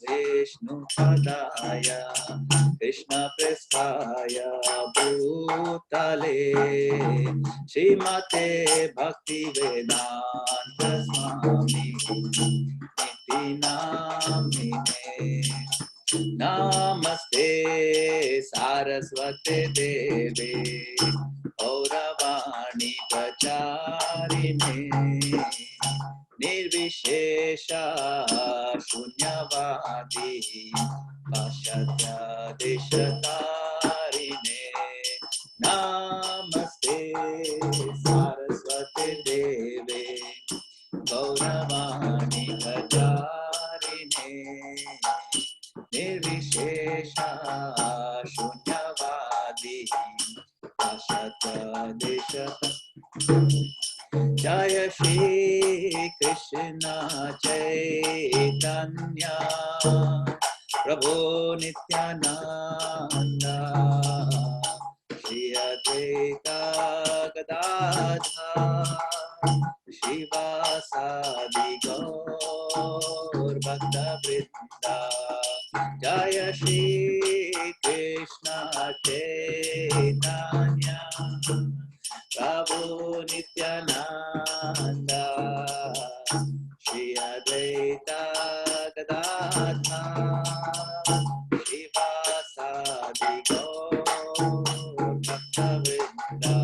Vishnupadaya Krishna Prasthaya Bhutale Srimate Bhakti Vedanta Swami Niti Namine Namaste Saraswate Deve Gauravani Pracharine Nirvishesha Shunyavadi Pashatya Deshatarine Namaste Saraswate Deve Gauravani Pracharine Nirvishesha Shunyavadi Pashatya Deshatarine Jaya Shri Krishna Chaitanya Prabhu Nityananda Shri Advaita Gadadhar Shivasadi Gaur Bhakta Vrinda Jaya Shri Krishna Chaitanya Prabhu Nityananda Shri Advaita Gadadhar Shivasadi Gaur Bhakta Vrinda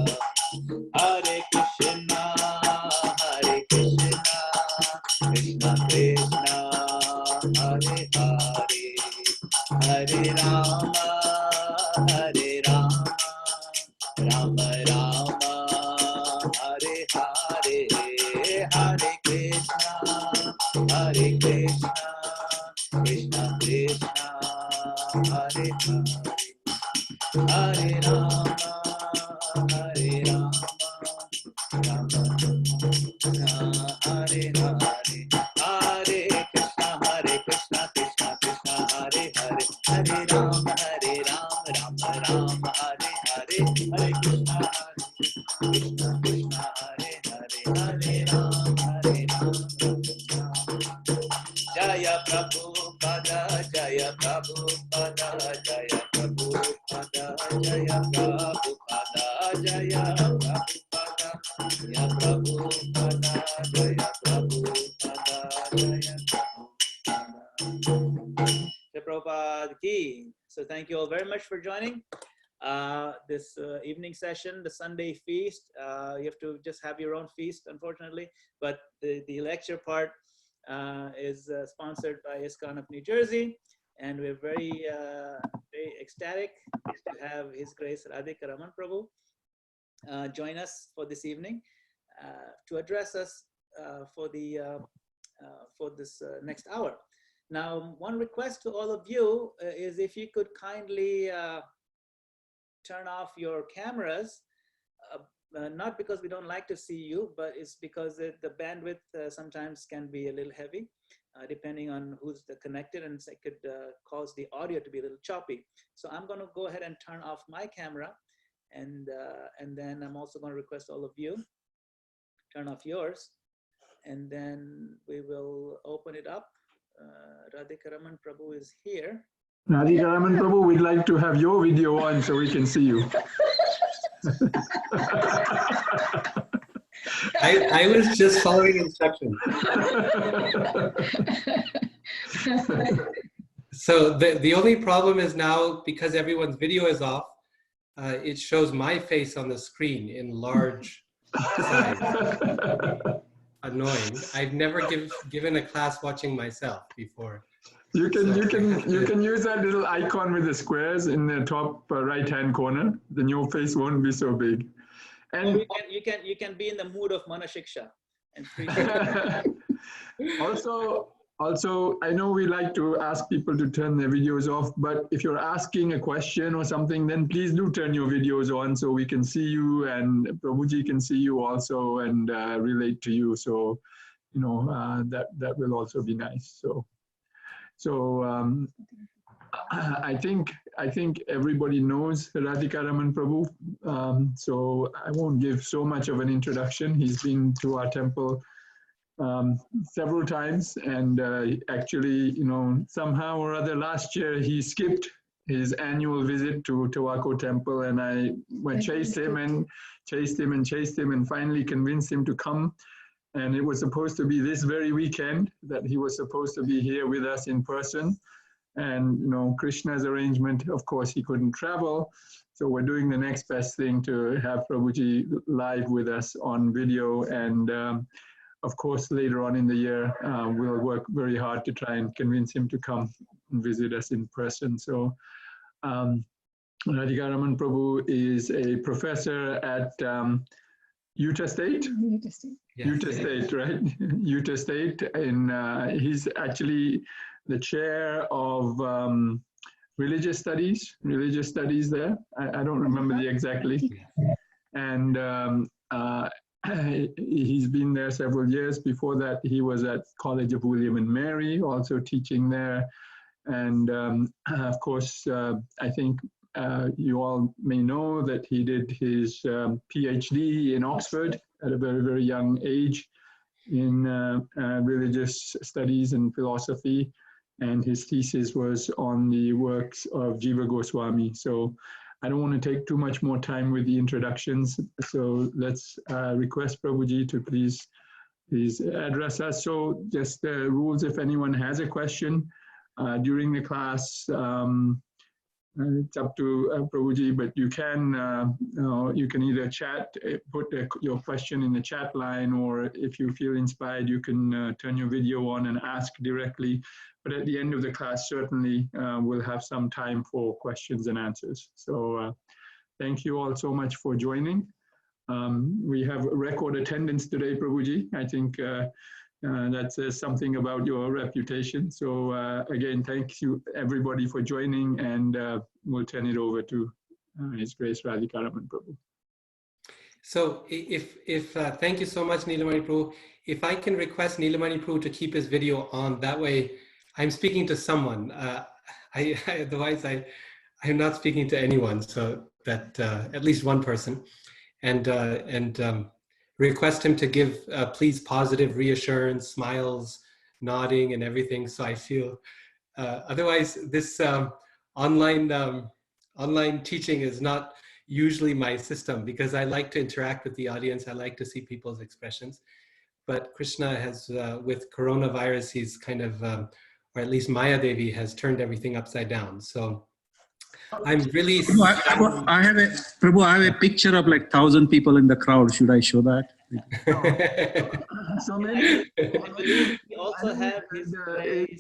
Hare Krishna Krishna Krishna Hare Hare Hare Rama Rama Rama Hare Hare Hare Krishna Krishna Krishna Hare Hare Hare Rama Rama Hare Hare Hare Krishna Krishna Krishna Hare Hare Hare Rama Rama Hare Hare Hare Krishna Krishna Hare Hare Hare Rama Jaya Prabhupada Jaya Prabhupada Jaya Prabhupada Jaya Prabhupada Jaya Prabhupada Jaya Prabhupada Jaya Prabhupada Jaya Prabhupada ki. So thank you all very much for joining this evening session, the Sunday feast. You have to just have your own feast, unfortunately, but the lecture part is sponsored by ISKCON of New Jersey, and we're very ecstatic to have His Grace Radhika Raman Prabhu join us for this evening to address us for this next hour. Now, one request to all of you is if you could kindly turn off your cameras, not because we don't like to see you, but it's because the bandwidth sometimes can be a little heavy, depending on who's connected, and it could cause the audio to be a little choppy. So I'm going to go ahead and turn off my camera, and then I'm also going to request all of you turn off yours, and then we will open it up. Radhika Raman Prabhu is here. Radhika Raman Prabhu, we'd like to have your video on so we can see you. I was just following instructions. So the only problem is now, because everyone's video is off, it shows my face on the screen in large size. Annoying. I've never given a class watching myself before. You can use that little icon with the squares in the top right-hand corner. Then your face won't be so big. And you can be in the mood of Manashiksha. And also, I know we like to ask people to turn their videos off, but if you're asking a question or something, then please do turn your videos on so we can see you, and Prabhuji can see you also and relate to you. So, you know, that will also be nice. So I think everybody knows Radhika Raman Prabhu. So I won't give so much of an introduction. He's been to our temple several times, and actually, somehow or other last year he skipped his annual visit to Tawako Temple, and I chased him and finally convinced him to come. And it was supposed to be this very weekend that he was supposed to be here with us in person. And Krishna's arrangement, of course, he couldn't travel. So we're doing the next best thing to have Prabhuji live with us on video. And of course, later on in the year, we'll work very hard to try and convince him to come and visit us in person. So Radhika Raman Prabhu is a professor at Utah State? Utah State. Yes. Utah State, right? Utah State. And he's actually the chair of religious studies there. I don't remember the exactly. And he's been there several years. Before that, he was at College of William and Mary, also teaching there. And of course, I think you all may know that he did his PhD in Oxford at a very, very young age in religious studies and philosophy. And his thesis was on the works of Jiva Goswami. So I don't want to take too much more time with the introductions. So let's request Prabhuji to please address us. So just the rules, if anyone has a question during the class, it's up to Prabhuji, but you can either chat, put your question in the chat line, or if you feel inspired, you can turn your video on and ask directly. But at the end of the class, certainly we'll have some time for questions and answers. So thank you all so much for joining. We have record attendance today, Prabhuji. I think that says something about your reputation. So again, thank you everybody for joining, and we'll turn it over to His Grace Radhika Raman Prabhu. So if thank you so much, Nilamani Prabhu. If I can request Nilamani Prabhu to keep his video on, that way I'm speaking to someone. Otherwise I'm not speaking to anyone, so that at least one person. And request him to give please positive reassurance, smiles, nodding, and everything. So I feel otherwise this online teaching is not usually my system, because I like to interact with the audience. I like to see people's expressions. But Krishna has, with coronavirus, he's kind of, or at least Maya Devi has turned everything upside down. So I'm really. I have a picture of like 1,000 people in the crowd. Should I show that? So maybe we also have his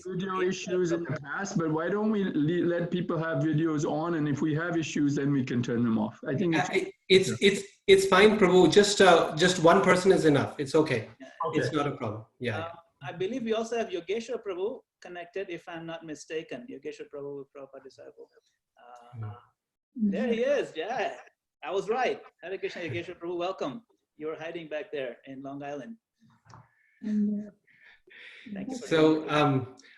video issues in the past, but why don't we let people have videos on, and if we have issues, then we can turn them off. I think it's fine, Prabhu. Just one person is enough. It's okay. It's not a problem. Yeah. I believe we also have Yogeshwar Prabhu connected, if I'm not mistaken. Yogeshwar Prabhu, Prabhupada disciple. There he is. Yeah, I was right. Hare Krishna, Yogeshwar Prabhu, welcome. You're hiding back there in Long Island. Thank you. So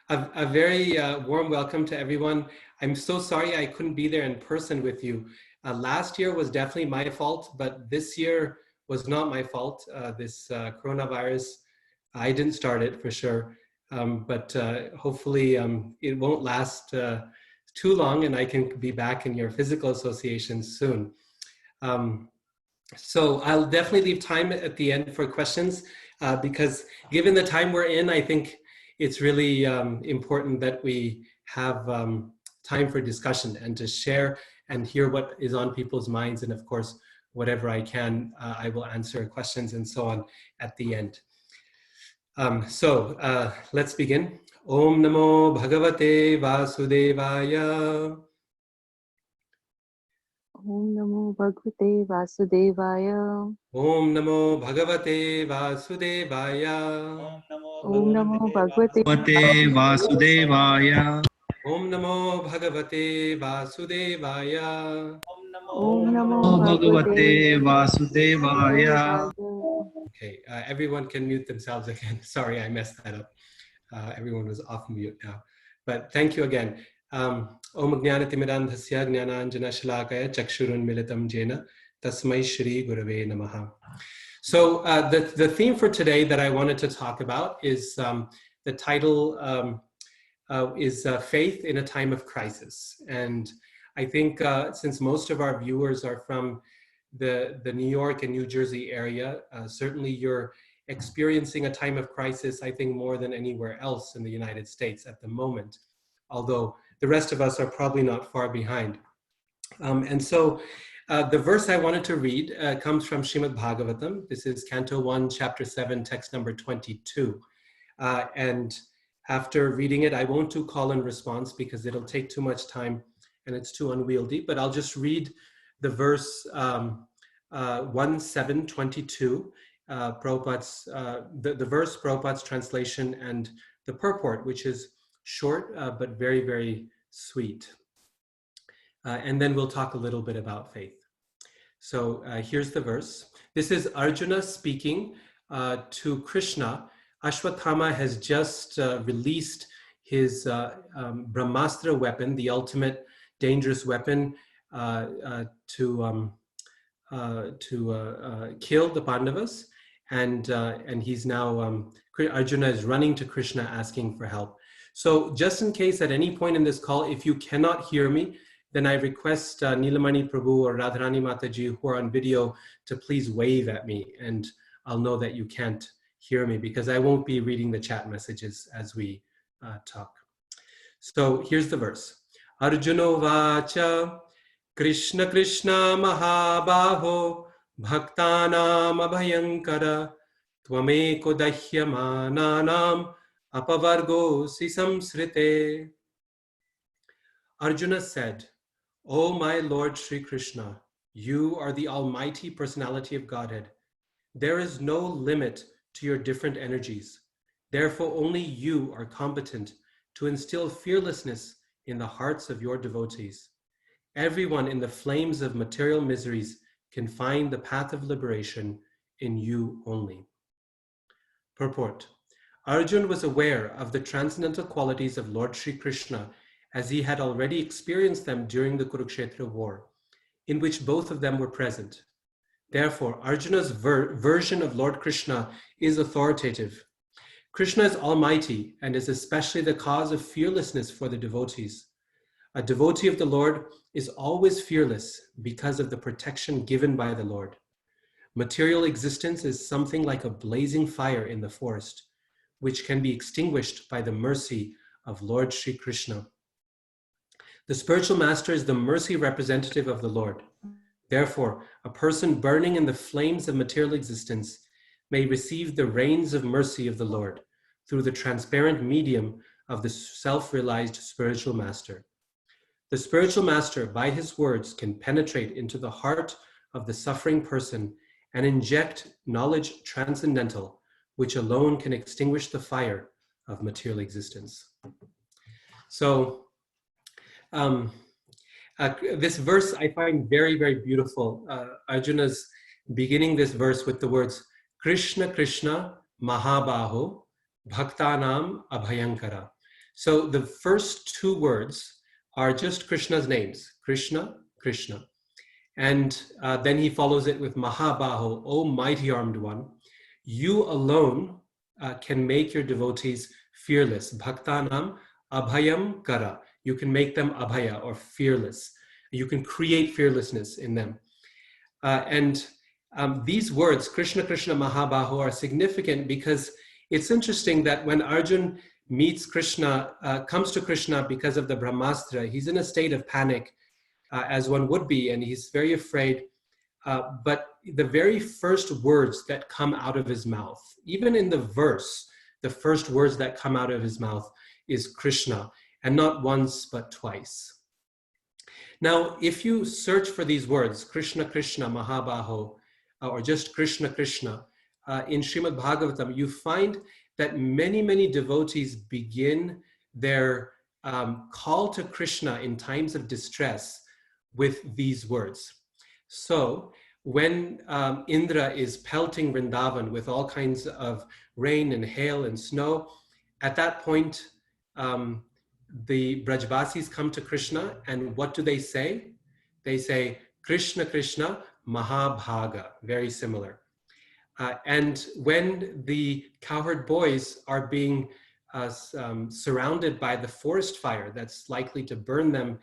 a very warm welcome to everyone. I'm so sorry I couldn't be there in person with you. Last year was definitely my fault, but this year was not my fault. This coronavirus, I didn't start it for sure, but hopefully it won't last too long, and I can be back in your physical associations soon. So I'll definitely leave time at the end for questions, because given the time we're in, I think it's really important that we have time for discussion and to share and hear what is on people's minds. And of course, whatever I can, I will answer questions and so on at the end. So let's begin. Om Namo Bhagavate Vasudevaya. Om Namo Bhagavate Vasudevaya. Om Namo Bhagavate Vasudevaya. Om Namo Bhagavate Vasudevaya. Om Namo Bhagavate Vasudevaya. Om Namo Bhagavate Vasudevaya. Okay, everyone can mute themselves again. Sorry, I messed that up. Everyone was off mute now. But thank you again. Om Jnanatimidandhasya Jnananjana Shalakaya Chakshurun Militam Jena Tasmai Shri Gurave Namaha. So the theme for today that I wanted to talk about is the title is Faith in a Time of Crisis. And I think since most of our viewers are from the New York and New Jersey area, certainly you're experiencing a time of crisis, I think, more than anywhere else in the United States at the moment, although the rest of us are probably not far behind. And so the verse I wanted to read comes from Srimad Bhagavatam. This is Canto 1, Chapter 7, text number 22. And after reading it, I won't do call and response because it'll take too much time and it's too unwieldy, but I'll just read the verse 1:7:22, Prabhupada's, the verse, Prabhupada's translation, and the purport, which is short but very, very sweet. And then we'll talk a little bit about faith. So here's the verse. This is Arjuna speaking to Krishna. Ashwatthama has just released his Brahmastra weapon, the ultimate dangerous weapon to kill the Pandavas, and he's now Arjuna is running to Krishna asking for help. So just in case at any point in this call, if you cannot hear me, then I request Nilamani Prabhu or Radharani Mataji who are on video to please wave at me, and I'll know that you can't hear me because I won't be reading the chat messages as we talk. So here's the verse. Arjuno vacha Krishna Krishna Mahabaho Bhaktanam Abhayankara Tvameko Dahyamananam Apavargo Sisamsrite. Arjuna said, O my Lord Sri Krishna, you are the almighty personality of Godhead. There is no limit to your different energies. Therefore, only you are competent to instill fearlessness in the hearts of your devotees. Everyone in the flames of material miseries can find the path of liberation in you only. Purport. Arjuna was aware of the transcendental qualities of Lord Sri Krishna as he had already experienced them during the Kurukshetra war, in which both of them were present. Therefore, Arjuna's version of Lord Krishna is authoritative. Krishna is almighty and is especially the cause of fearlessness for the devotees. A devotee of the Lord is always fearless because of the protection given by the Lord. Material existence is something like a blazing fire in the forest, which can be extinguished by the mercy of Lord Sri Krishna. The spiritual master is the mercy representative of the Lord. Therefore, a person burning in the flames of material existence may receive the rains of mercy of the Lord through the transparent medium of the self-realized spiritual master. The spiritual master, by his words, can penetrate into the heart of the suffering person and inject knowledge transcendental, which alone can extinguish the fire of material existence. So, this verse I find very, very beautiful. Arjuna's beginning this verse with the words, Krishna Krishna Mahabaho Bhaktanam Abhayankara. So the first two words are just Krishna's names, Krishna, Krishna. And then he follows it with Mahabaho, O mighty armed one. You alone can make your devotees fearless. Bhaktanam Abhayam Kara. You can make them abhaya or fearless. You can create fearlessness in them. These words, Krishna, Krishna, Mahabaho, are significant because it's interesting that when Arjuna meets Krishna, comes to Krishna because of the Brahmastra, he's in a state of panic, as one would be, and he's very afraid. But the very first words that come out of his mouth, even in the verse, the first words that come out of his mouth is Krishna, and not once, but twice. Now, if you search for these words, Krishna, Krishna, Mahabaho, or just Krishna, Krishna, in Srimad Bhagavatam, you find that many, many devotees begin their call to Krishna in times of distress with these words. So, when Indra is pelting Vrindavan with all kinds of rain and hail and snow, at that point, the Brajvasis come to Krishna, and what do they say? They say, Krishna, Krishna, Mahabhaga, very similar. And when the cowherd boys are being surrounded by the forest fire that's likely to burn them,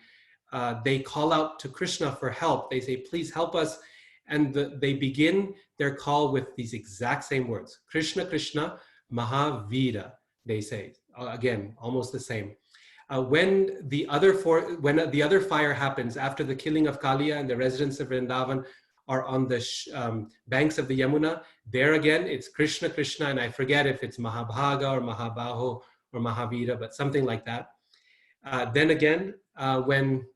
they call out to Krishna for help. They say, please help us. And they begin their call with these exact same words. Krishna, Krishna, Mahavira, they say. Again, almost the same. When the other fire happens after the killing of Kaliya and the residents of Vrindavan are on the banks of the Yamuna, there again, it's Krishna, Krishna, and I forget if it's Mahabhaga or Mahabaho or Mahavira, but something like that. Then again, when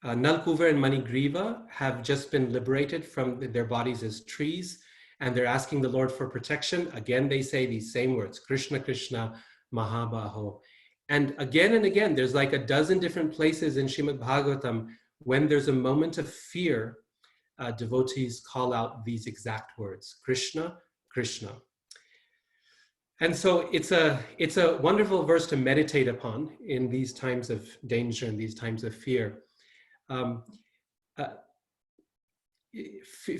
Nalkuver and Manigriva have just been liberated from their bodies as trees, and they're asking the Lord for protection. Again, they say these same words, Krishna, Krishna, Mahabaho. And again, there's like a dozen different places in Srimad Bhagavatam when there's a moment of fear, devotees call out these exact words, Krishna, Krishna. And so it's a wonderful verse to meditate upon in these times of danger and these times of fear.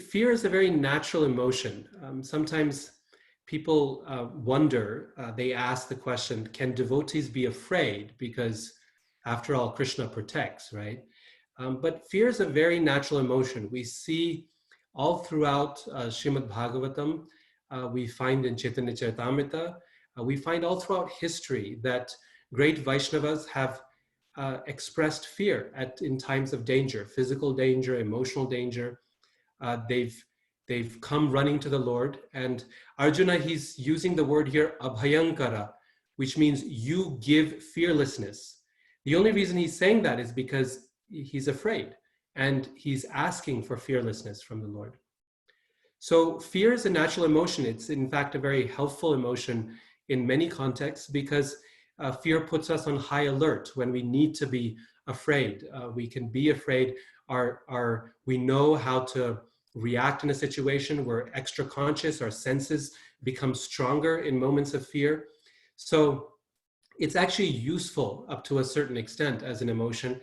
Fear is a very natural emotion. Sometimes people wonder, they ask the question, can devotees be afraid? Because after all, Krishna protects, right? But fear is a very natural emotion. We see all throughout Srimad Bhagavatam, we find in Chaitanya Charitamrita, we find all throughout history that great Vaishnavas have expressed fear in times of danger, physical danger, emotional danger. They've come running to the Lord, and Arjuna, he's using the word here, abhayankara, which means you give fearlessness. The only reason he's saying that is because he's afraid, and he's asking for fearlessness from the Lord. So fear is a natural emotion. It's in fact a very helpful emotion in many contexts, because fear puts us on high alert when we need to be afraid. We can be afraid. We know how to react in a situation. We're extra conscious. Our senses become stronger in moments of fear. So it's actually useful up to a certain extent as an emotion,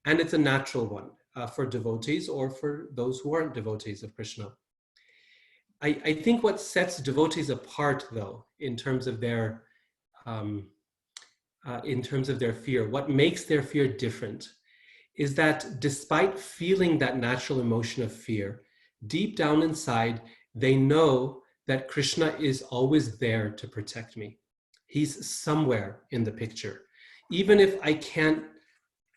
and it's a natural one for devotees or for those who aren't devotees of Krishna. I think what sets devotees apart, though, in terms of their fear, what makes their fear different, is that despite feeling that natural emotion of fear, deep down inside, they know that Krishna is always there to protect me. He's somewhere in the picture. Even if I can't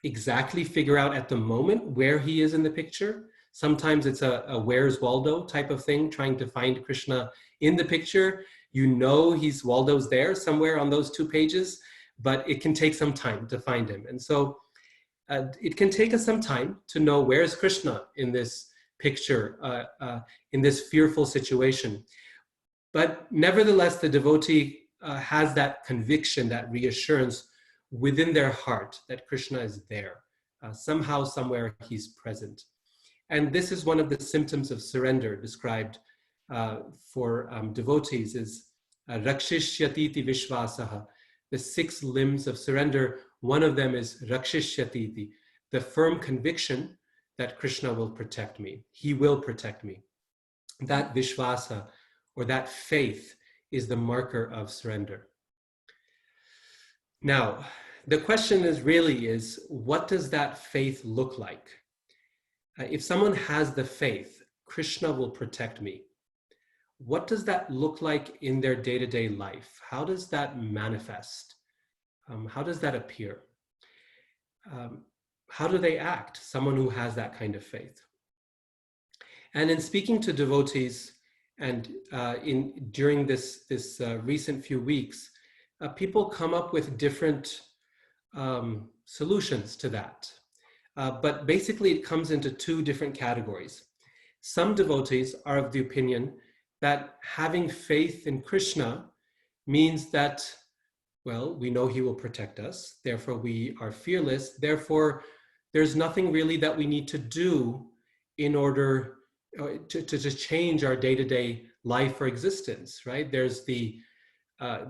exactly figure out at the moment where he is in the picture, sometimes it's a Where's Waldo type of thing, trying to find Krishna in the picture. You know Waldo's there somewhere on those 2 pages, but it can take some time to find him. And so it can take us some time to know where's Krishna in this picture, in this fearful situation. But nevertheless, the devotee has that conviction, that reassurance within their heart that Krishna is there. Somehow, somewhere, he's present. And this is one of the symptoms of surrender described for devotees is rakshishyatiti vishvasaha. The 6 limbs of surrender, one of them is rakshishyatiti, the firm conviction that Krishna will protect me. He will protect me. That vishvasa, or that faith, is the marker of surrender. Now, the question is, what does that faith look like? If someone has the faith, Krishna will protect me. What does that look like in their day-to-day life? How does that manifest? How does that appear? How do they act, someone who has that kind of faith? And in speaking to devotees, and during this recent few weeks, people come up with different solutions to that. But basically it comes into 2 different categories. Some devotees are of the opinion that having faith in Krishna means that, well, we know he will protect us, therefore we are fearless, therefore there's nothing really that we need to do in order to change our day-to-day life or existence, right? There's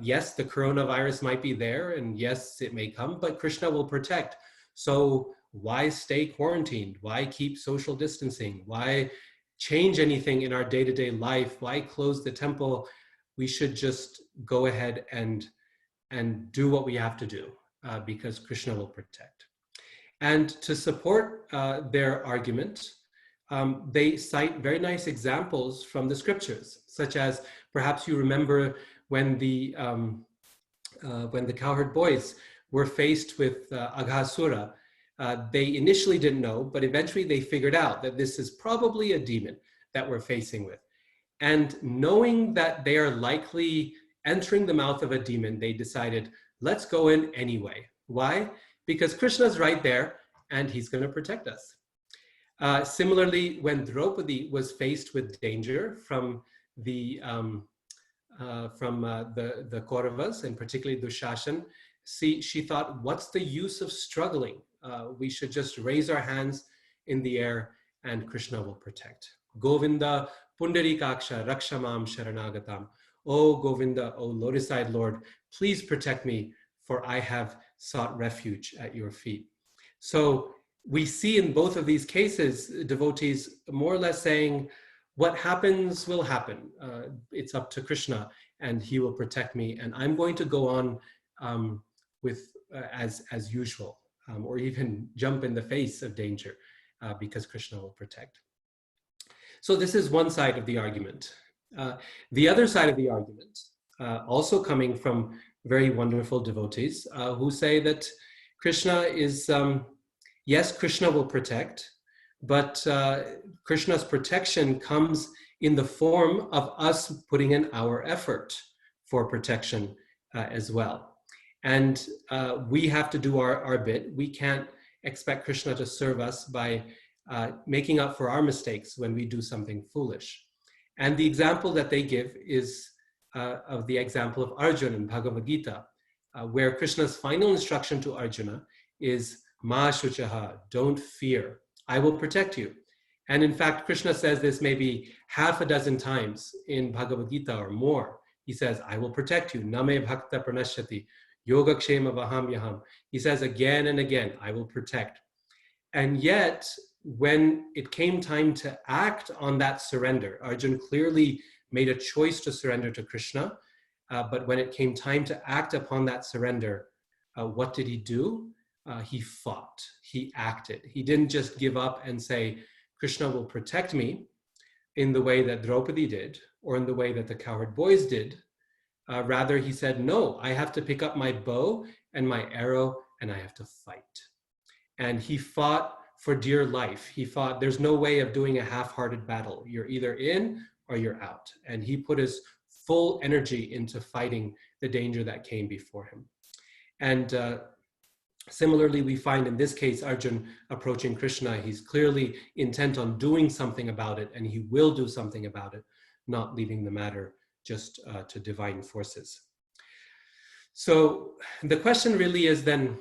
yes, the coronavirus might be there, and yes, it may come, but Krishna will protect. So why stay quarantined? Why keep social distancing? Why change anything in our day-to-day life, why close the temple? We should just go ahead and do what we have to do, because Krishna will protect. And to support their argument, they cite very nice examples from the scriptures, such as, perhaps you remember when the cowherd boys were faced with Aghasura. They initially didn't know, but eventually they figured out that this is probably a demon that we're facing with. And knowing that they are likely entering the mouth of a demon, they decided, let's go in anyway. Why? Because Krishna's right there and he's going to protect us. Similarly, when Draupadi was faced with danger from the Kauravas, and particularly Dushashan, she thought, what's the use of struggling? We should just raise our hands in the air and Krishna will protect. Govinda Pundarikaksha Rakshamam Sharanagatam. Oh Govinda, oh lotus-eyed Lord, please protect me, for I have sought refuge at your feet. So we see in both of these cases, devotees more or less saying, what happens will happen. It's up to Krishna and he will protect me, and I'm going to go on as usual, or even jump in the face of danger, because Krishna will protect. So this is one side of the argument. The other side of the argument, also coming from very wonderful devotees, who say that Krishna is, yes, Krishna will protect, but Krishna's protection comes in the form of us putting in our effort for protection as well. And we have to do our bit. We can't expect Krishna to serve us by making up for our mistakes when we do something foolish. And the example that they give is of the example of Arjuna in Bhagavad Gita, where Krishna's final instruction to Arjuna is, Ma Shuchaha, don't fear, I will protect you. And in fact, Krishna says this maybe half a dozen times in Bhagavad Gita or more. He says, I will protect you. Name bhakta pranashyati, yogakshema vaham yaham. He says again and again, I will protect. And yet, when it came time to act on that surrender, Arjuna clearly made a choice to surrender to Krishna. But when it came time to act upon that surrender, what did he do? He fought, he acted. He didn't just give up and say, Krishna will protect me in the way that Draupadi did, or in the way that the cowherd boys did. Rather, he said, no, I have to pick up my bow and my arrow and I have to fight. And he fought for dear life. He fought, there's no way of doing a half-hearted battle. You're either in or you're out. And he put his full energy into fighting the danger that came before him. And similarly, we find in this case, Arjuna approaching Krishna, he's clearly intent on doing something about it, and he will do something about it, not leaving the matter just to divine forces. So the question really is then,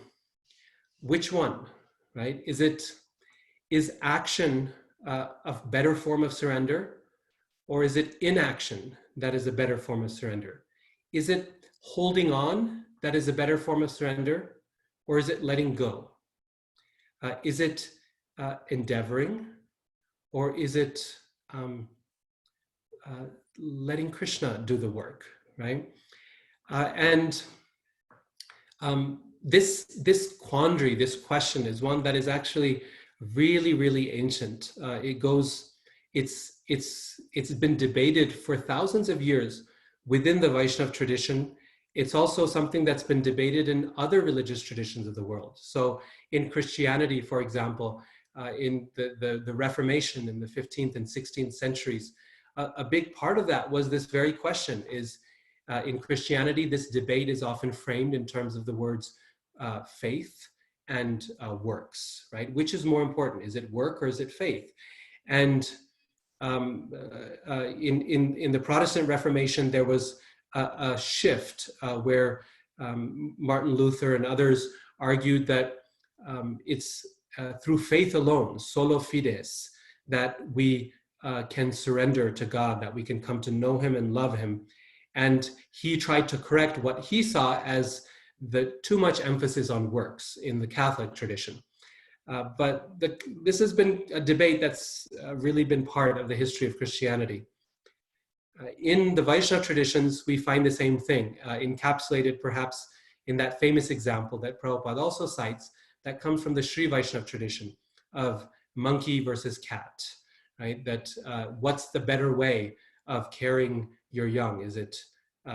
which one, right? Is action a better form of surrender, or is it inaction that is a better form of surrender? Is it holding on that is a better form of surrender, or is it letting go? Is it endeavoring, or is it letting Krishna do the work, right? This quandary, this question is one that is actually really, really ancient. It's been debated for thousands of years within the Vaishnava tradition. It's also something that's been debated in other religious traditions of the world. So in Christianity, for example, in the Reformation in the 15th and 16th centuries, a big part of that was this very question is, in Christianity, this debate is often framed in terms of the words faith and works, right? Which is more important? Is it work or is it faith? And in the Protestant Reformation, there was a shift where Martin Luther and others argued that it's through faith alone, solo fides, that we can surrender to God, that we can come to know him and love him. And he tried to correct what he saw as the too much emphasis on works in the Catholic tradition. But this has been a debate that's really been part of the history of Christianity. In the Vaishnava traditions, we find the same thing, encapsulated perhaps in that famous example that Prabhupada also cites, that comes from the Sri Vaishnava tradition of monkey versus cat, right? That what's the better way of caring your young? Is it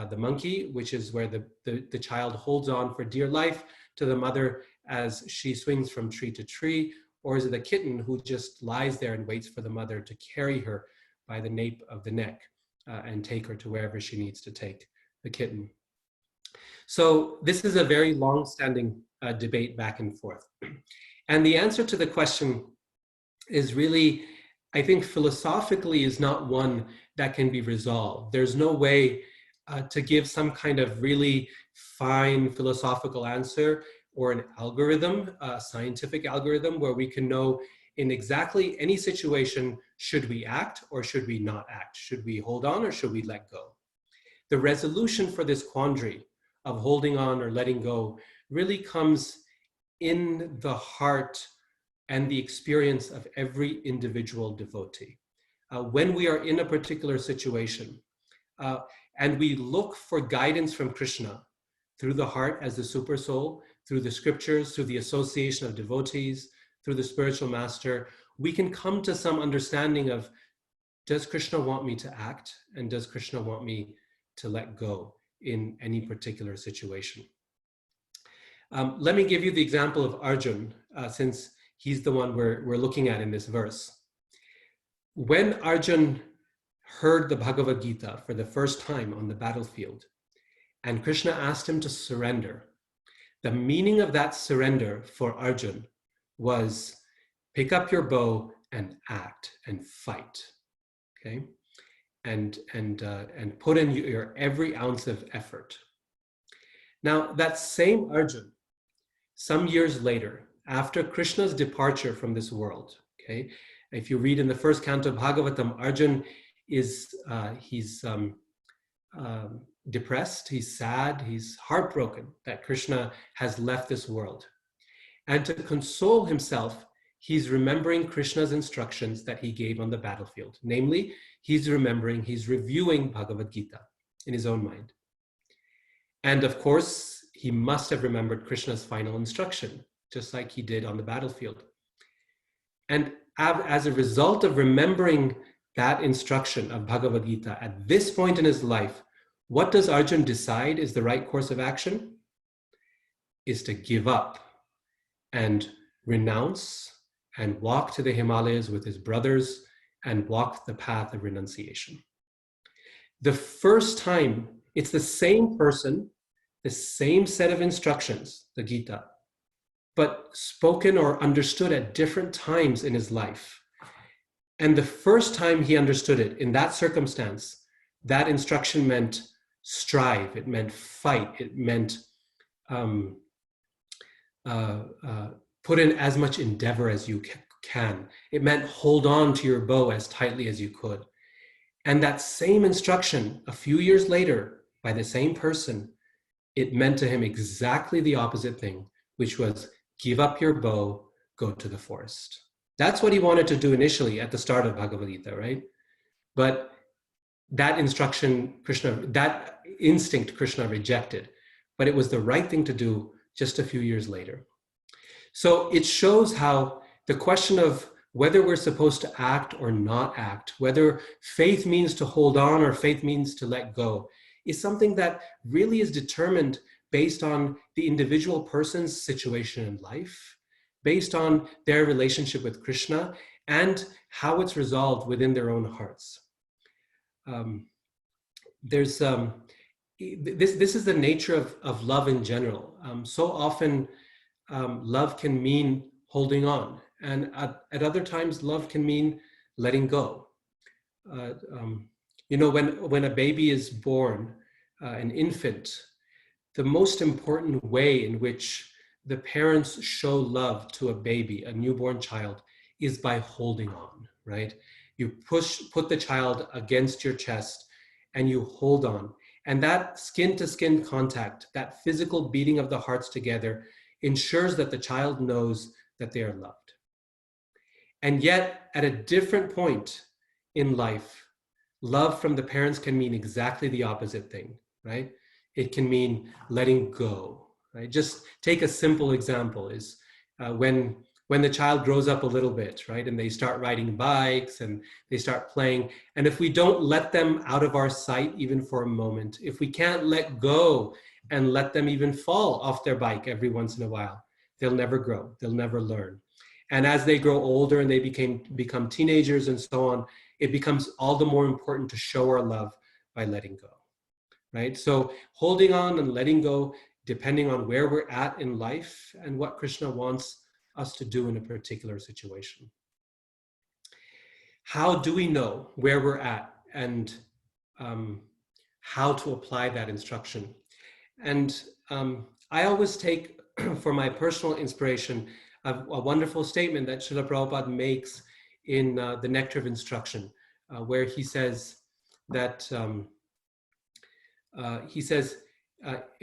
the monkey, which is where the child holds on for dear life to the mother as she swings from tree to tree, or is it the kitten who just lies there and waits for the mother to carry her by the nape of the neck and take her to wherever she needs to take the kitten? So this is a very long-standing debate back and forth. And the answer to the question is really, I think philosophically, is not one that can be resolved. There's no way to give some kind of really fine philosophical answer or an algorithm, a scientific algorithm, where we can know in exactly any situation, should we act or should we not act? Should we hold on or should we let go? The resolution for this quandary of holding on or letting go really comes in the heart and the experience of every individual devotee. When we are in a particular situation and we look for guidance from Krishna through the heart as the super soul, through the scriptures, through the association of devotees, through the spiritual master, we can come to some understanding of, does Krishna want me to act? And does Krishna want me to let go in any particular situation? Let me give you the example of Arjun, since he's the one we're looking at in this verse. When Arjun heard the Bhagavad Gita for the first time on the battlefield, and Krishna asked him to surrender, the meaning of that surrender for Arjun was pick up your bow and act and fight, okay? And put in your every ounce of effort. Now, that same Arjun, some years later, after Krishna's departure from this world, okay? If you read in the first canto of Bhagavatam, Arjun is, depressed, he's sad, he's heartbroken that Krishna has left this world. And to console himself, he's remembering Krishna's instructions that he gave on the battlefield. Namely, he's reviewing Bhagavad Gita in his own mind. And of course, he must have remembered Krishna's final instruction, just like he did on the battlefield. And as a result of remembering that instruction of Bhagavad Gita at this point in his life, what does Arjun decide is the right course of action? Is to give up and renounce and walk to the Himalayas with his brothers and walk the path of renunciation. The first time, it's the same person, the same set of instructions, the Gita, but spoken or understood at different times in his life. And the first time he understood it, in that circumstance, that instruction meant strive, it meant fight, it meant put in as much endeavor as you can. It meant hold on to your bow as tightly as you could. And that same instruction, a few years later, by the same person, it meant to him exactly the opposite thing, which was give up your bow, go to the forest. That's what he wanted to do initially at the start of Bhagavad Gita, right? But that instruction, that instinct Krishna rejected, but it was the right thing to do just a few years later. So it shows how the question of whether we're supposed to act or not act, whether faith means to hold on or faith means to let go, is something that really is determined based on the individual person's situation in life, based on their relationship with Krishna, and how it's resolved within their own hearts. This is the nature of love in general. So often love can mean holding on, and at other times love can mean letting go. When a baby is born, an infant, the most important way in which the parents show love to a baby, a newborn child, is by holding on, right? You put the child against your chest and you hold on. And that skin-to-skin contact, that physical beating of the hearts together, ensures that the child knows that they are loved. And yet, at a different point in life, love from the parents can mean exactly the opposite thing, right? It can mean letting go, right? Just take a simple example is when the child grows up a little bit, right? And they start riding bikes and they start playing. And if we don't let them out of our sight, even for a moment, if we can't let go and let them even fall off their bike every once in a while, they'll never grow, they'll never learn. And as they grow older and they become teenagers and so on, it becomes all the more important to show our love by letting go, right? So holding on and letting go, depending on where we're at in life and what Krishna wants us to do in a particular situation. How do we know where we're at and how to apply that instruction? And I always take for my personal inspiration a wonderful statement that Srila Prabhupada makes in the Nectar of Instruction, where he says that,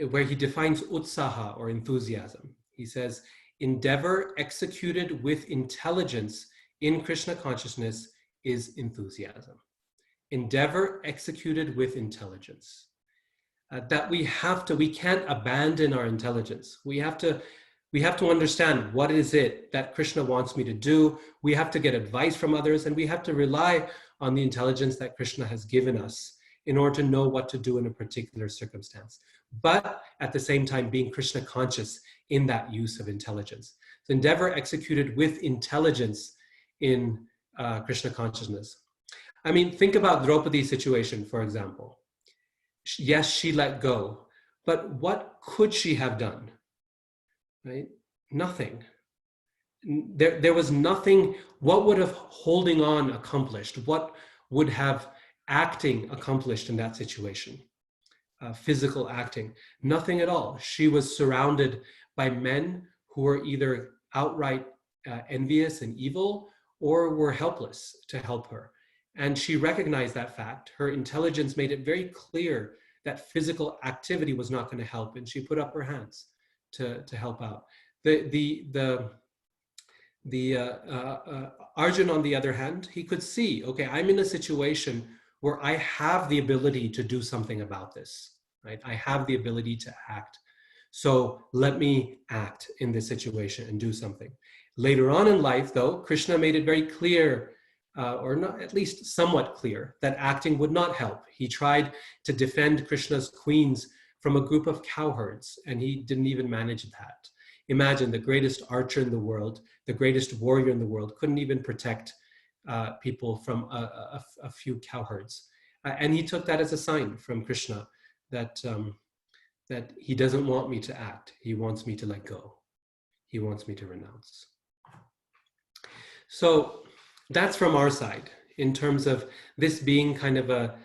where he defines utsaha or enthusiasm. He says, endeavor executed with intelligence in Krishna consciousness is enthusiasm. Endeavor executed with intelligence. That we can't abandon our intelligence. We have to understand what is it that Krishna wants me to do. We have to get advice from others, and we have to rely on the intelligence that Krishna has given us in order to know what to do in a particular circumstance. But at the same time, being Krishna conscious in that use of intelligence. So endeavor executed with intelligence in Krishna consciousness. I mean, think about Draupadi's situation, for example. Yes, she let go, but what could she have done? Right? Nothing. There was nothing. What would have holding on accomplished? What would have acting accomplished in that situation? Physical acting, nothing at all. She was surrounded by men who were either outright envious and evil or were helpless to help her. And she recognized that fact. Her intelligence made it very clear that physical activity was not going to help, and she put up her hands to help out. Arjun, on the other hand, he could see, okay, I'm in a situation where I have the ability to do something about this, right? I have the ability to act. So let me act in this situation and do something. Later on in life, though, Krishna made it very clear, or not, at least somewhat clear, that acting would not help. He tried to defend Krishna's queens from a group of cowherds, and he didn't even manage that. Imagine the greatest archer in the world, the greatest warrior in the world, couldn't even protect people from a few cowherds. And he took that as a sign from Krishna that, that he doesn't want me to act. He wants me to let go. He wants me to renounce. So that's from our side in terms of this being kind of a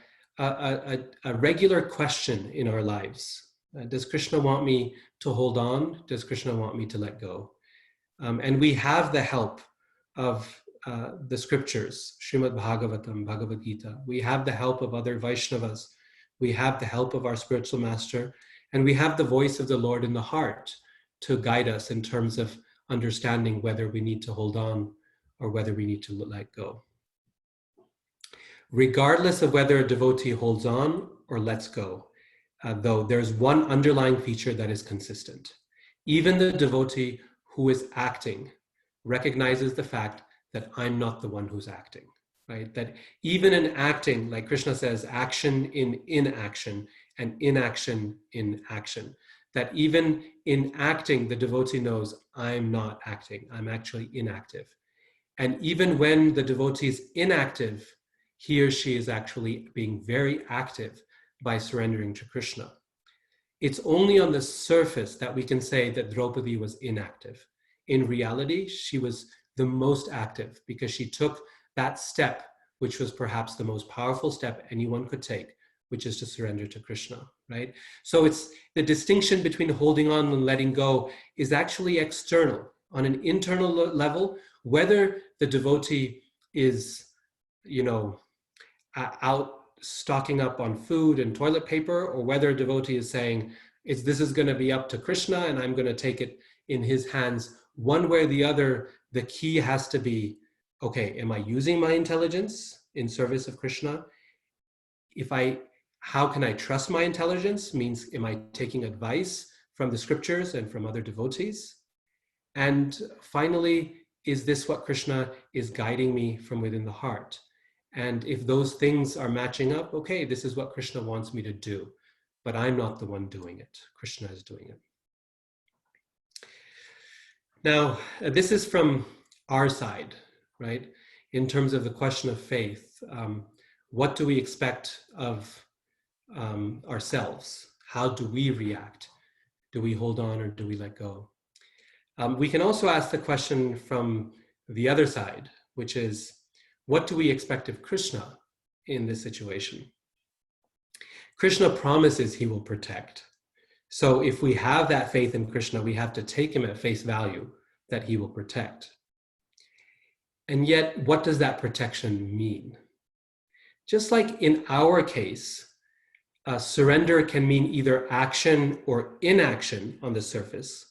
regular question in our lives. Does Krishna want me to hold on? Does Krishna want me to let go? And we have the help of the scriptures, Srimad Bhagavatam, Bhagavad Gita. We have the help of other Vaishnavas. We have the help of our spiritual master, and we have the voice of the Lord in the heart to guide us in terms of understanding whether we need to hold on or whether we need to let go. Regardless of whether a devotee holds on or lets go, though, there's one underlying feature that is consistent. Even the devotee who is acting recognizes the fact that I'm not the one who's acting, right? That even in acting, like Krishna says, action in inaction and inaction in action, that even in acting, the devotee knows I'm not acting, I'm actually inactive. And even when the devotee is inactive, he or she is actually being very active by surrendering to Krishna. It's only on the surface that we can say that Draupadi was inactive. In reality, she was the most active because she took that step, which was perhaps the most powerful step anyone could take, which is to surrender to Krishna, right? So it's the distinction between holding on and letting go is actually external. On an internal level, whether the devotee is, out stocking up on food and toilet paper, or whether a devotee is saying, this is going to be up to Krishna and I'm going to take it in his hands, one way or the other, the key has to be, okay, am I using my intelligence in service of Krishna? How can I trust my intelligence? Means, am I taking advice from the scriptures and from other devotees? And finally, is this what Krishna is guiding me from within the heart? And if those things are matching up, okay, this is what Krishna wants me to do, but I'm not the one doing it. Krishna is doing it. Now, this is from our side, right? In terms of the question of faith, what do we expect of ourselves? How do we react? Do we hold on or do we let go? We can also ask the question from the other side, which is, what do we expect of Krishna in this situation? Krishna promises he will protect. So if we have that faith in Krishna, we have to take him at face value that he will protect. And yet, what does that protection mean? Just like in our case, surrender can mean either action or inaction on the surface.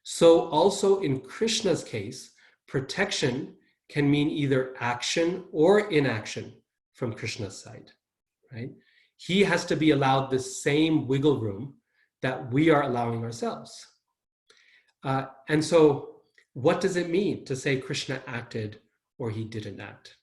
So also in Krishna's case, protection can mean either action or inaction from Krishna's side, right? He has to be allowed the same wiggle room that we are allowing ourselves. And so what does it mean to say Krishna acted or he didn't act?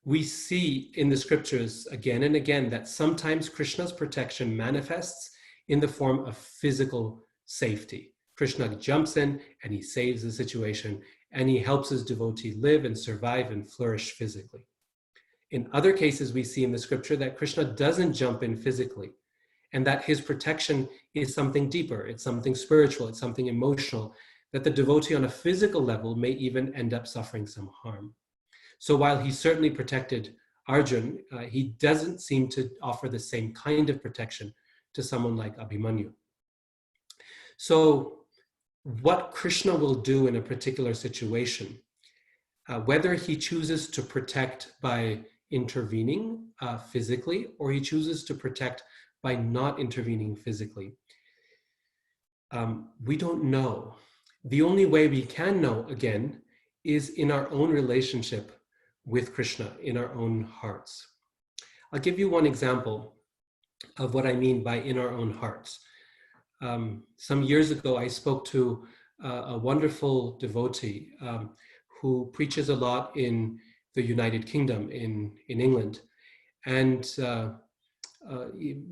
We see in the scriptures again and again that sometimes Krishna's protection manifests in the form of physical safety. Krishna jumps in and he saves the situation and he helps his devotee live and survive and flourish physically. In other cases, we see in the scripture that Krishna doesn't jump in physically and that his protection is something deeper, it's something spiritual, it's something emotional, that the devotee on a physical level may even end up suffering some harm. So while he certainly protected Arjun, he doesn't seem to offer the same kind of protection to someone like Abhimanyu. So what Krishna will do in a particular situation, whether he chooses to protect by intervening physically or he chooses to protect by not intervening physically, we don't know. The only way we can know, again, is in our own relationship with Krishna, in our own hearts. I'll give you one example of what I mean by in our own hearts. Some years ago, I spoke to a wonderful devotee who preaches a lot in the United Kingdom, in England. And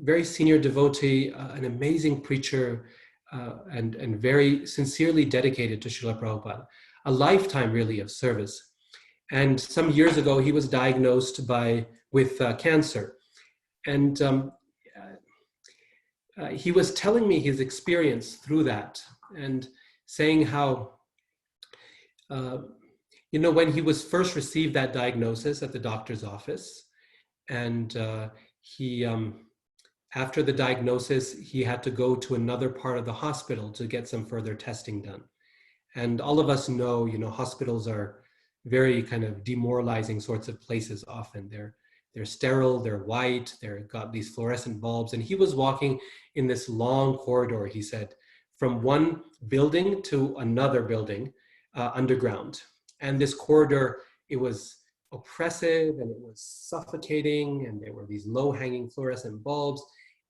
very senior devotee, an amazing preacher, and very sincerely dedicated to Srila Prabhupada, a lifetime really of service. And some years ago, he was diagnosed with cancer. And he was telling me his experience through that and saying how, when he was first received that diagnosis at the doctor's office, and after the diagnosis, he had to go to another part of the hospital to get some further testing done. And all of us know, hospitals are very kind of demoralizing sorts of places often. They're sterile, they're white, they've got these fluorescent bulbs. And he was walking in this long corridor, he said, from one building to another building underground. And this corridor, it was oppressive and it was suffocating, and there were these low-hanging fluorescent bulbs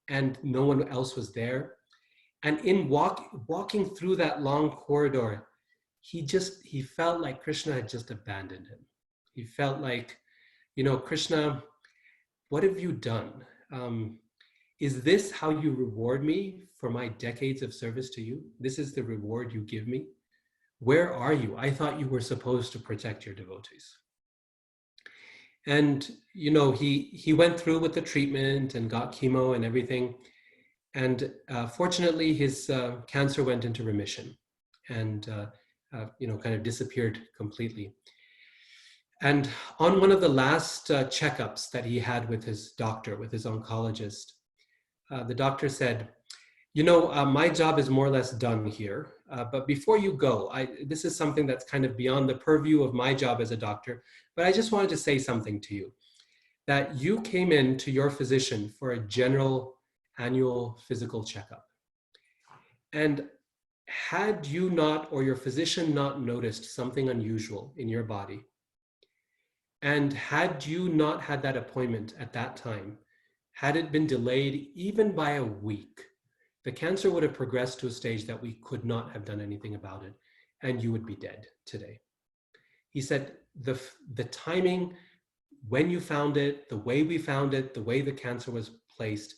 and no one else was there. And in walking through that long corridor, he felt like Krishna had just abandoned him. He felt like, Krishna, what have you done? Is this how you reward me for my decades of service to you? This is the reward you give me? Where are you? I thought you were supposed to protect your devotees. And, he went through with the treatment and got chemo and everything. And fortunately, his cancer went into remission and, kind of disappeared completely. And on one of the last checkups that he had with his doctor, with his oncologist, the doctor said, my job is more or less done here. But before you go, this is something that's kind of beyond the purview of my job as a doctor, but I just wanted to say something to you, that you came in to your physician for a general annual physical checkup. And had you not, or your physician not noticed something unusual in your body, and had you not had that appointment at that time, had it been delayed even by a week, the cancer would have progressed to a stage that we could not have done anything about it, and you would be dead today. He said, the timing, when you found it, the way we found it, the way the cancer was placed,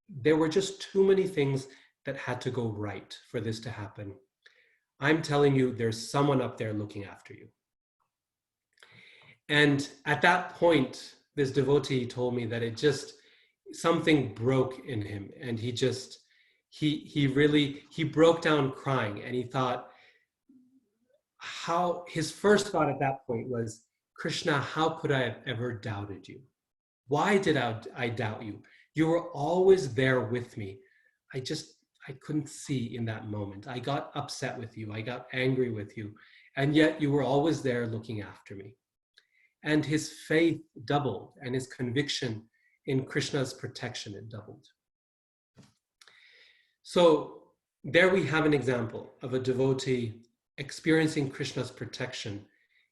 there were just too many things that had to go right for this to happen. I'm telling you, there's someone up there looking after you. And at that point, this devotee told me that it just, something broke in him, and he broke down crying, and he thought, his first thought at that point was, Krishna, how could I have ever doubted you? Why did I doubt you? You were always there with me. I couldn't see in that moment. I got upset with you. I got angry with you. And yet you were always there looking after me. And his faith doubled, and his conviction in Krishna's protection, it doubled. So there we have an example of a devotee experiencing Krishna's protection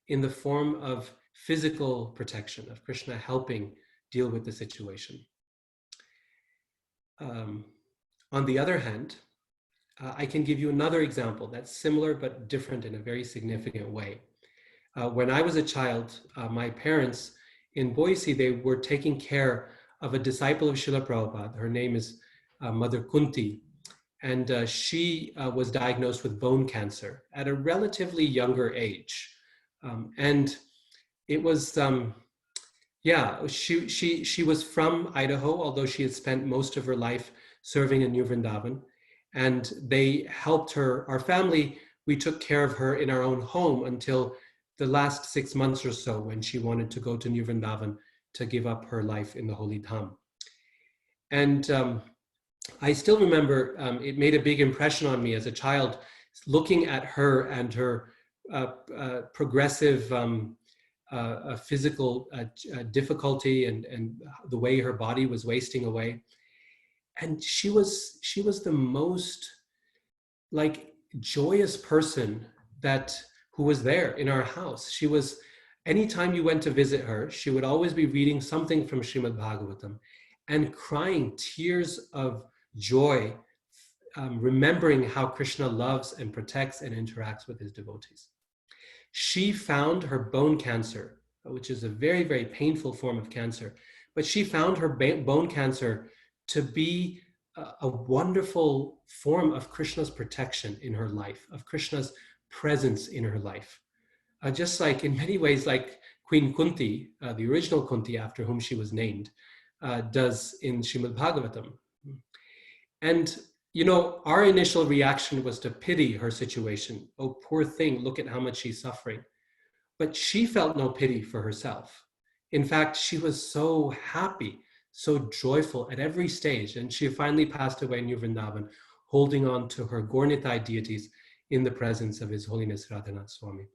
in the form of physical protection, of Krishna helping deal with the situation. On the other hand, I can give you another example that's similar but different in a very significant way. When I was a child, my parents in Boise, they were taking care of a disciple of Srila Prabhupada. Her name is Mother Kunti, and she was diagnosed with bone cancer at a relatively younger age. And it was, she was from Idaho, although she had spent most of her life serving in New Vrindavan. And they helped her, our family, we took care of her in our own home until the last 6 months or so, when she wanted to go to New Vrindavan to give up her life in the Holy Dham. And I still remember it made a big impression on me as a child, looking at her and her progressive physical difficulty and the way her body was wasting away. And she was the most like joyous person who was there in our house. She was, anytime you went to visit her, she would always be reading something from Srimad Bhagavatam and crying tears of joy, remembering how Krishna loves and protects and interacts with his devotees. She found her bone cancer, which is a very, very painful form of cancer, but she found her bone cancer to be a wonderful form of Krishna's protection in her life, of Krishna's presence in her life. Just like in many ways, like Queen Kunti, the original Kunti after whom she was named, does in Srimad Bhagavatam. And, you know, our initial reaction was to pity her situation. Oh, poor thing, look at how much she's suffering. But she felt no pity for herself. In fact, she was so happy, so joyful at every stage. And she finally passed away in New Vrindavan, holding on to her Gaurnitai deities in the presence of His Holiness Radhanath Swami.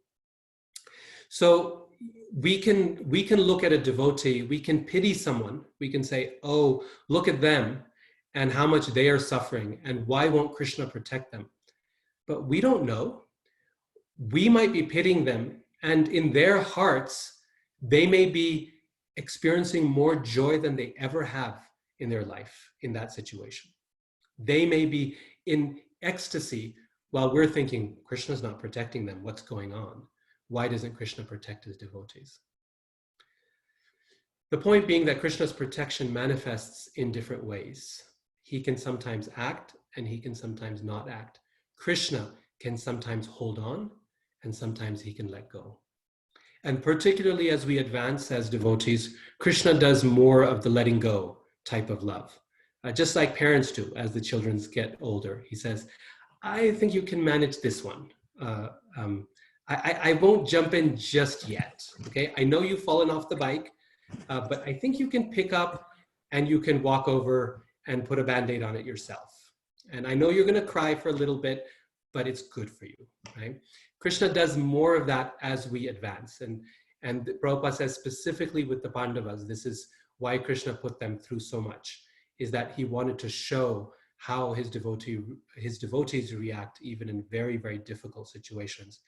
So we can look at a devotee, we can pity someone, we can say, oh, look at them and how much they are suffering, and why won't Krishna protect them? But we don't know. We might be pitying them, and in their hearts, they may be experiencing more joy than they ever have in their life in that situation. They may be in ecstasy while we're thinking, Krishna's not protecting them, what's going on? Why doesn't Krishna protect his devotees? The point being that Krishna's protection manifests in different ways. He can sometimes act and he can sometimes not act. Krishna can sometimes hold on and sometimes he can let go. And particularly as we advance as devotees, Krishna does more of the letting go type of love. Just like parents do as the children get older. He says, I think you can manage this one. I won't jump in just yet, okay? I know you've fallen off the bike, but I think you can pick up and you can walk over and put a Band-Aid on it yourself. And I know you're gonna cry for a little bit, but it's good for you, right? Krishna does more of that as we advance. And Prabhupada says specifically with the Pandavas, this is why Krishna put them through so much, is that he wanted to show how his devotees react even in very, very difficult situations,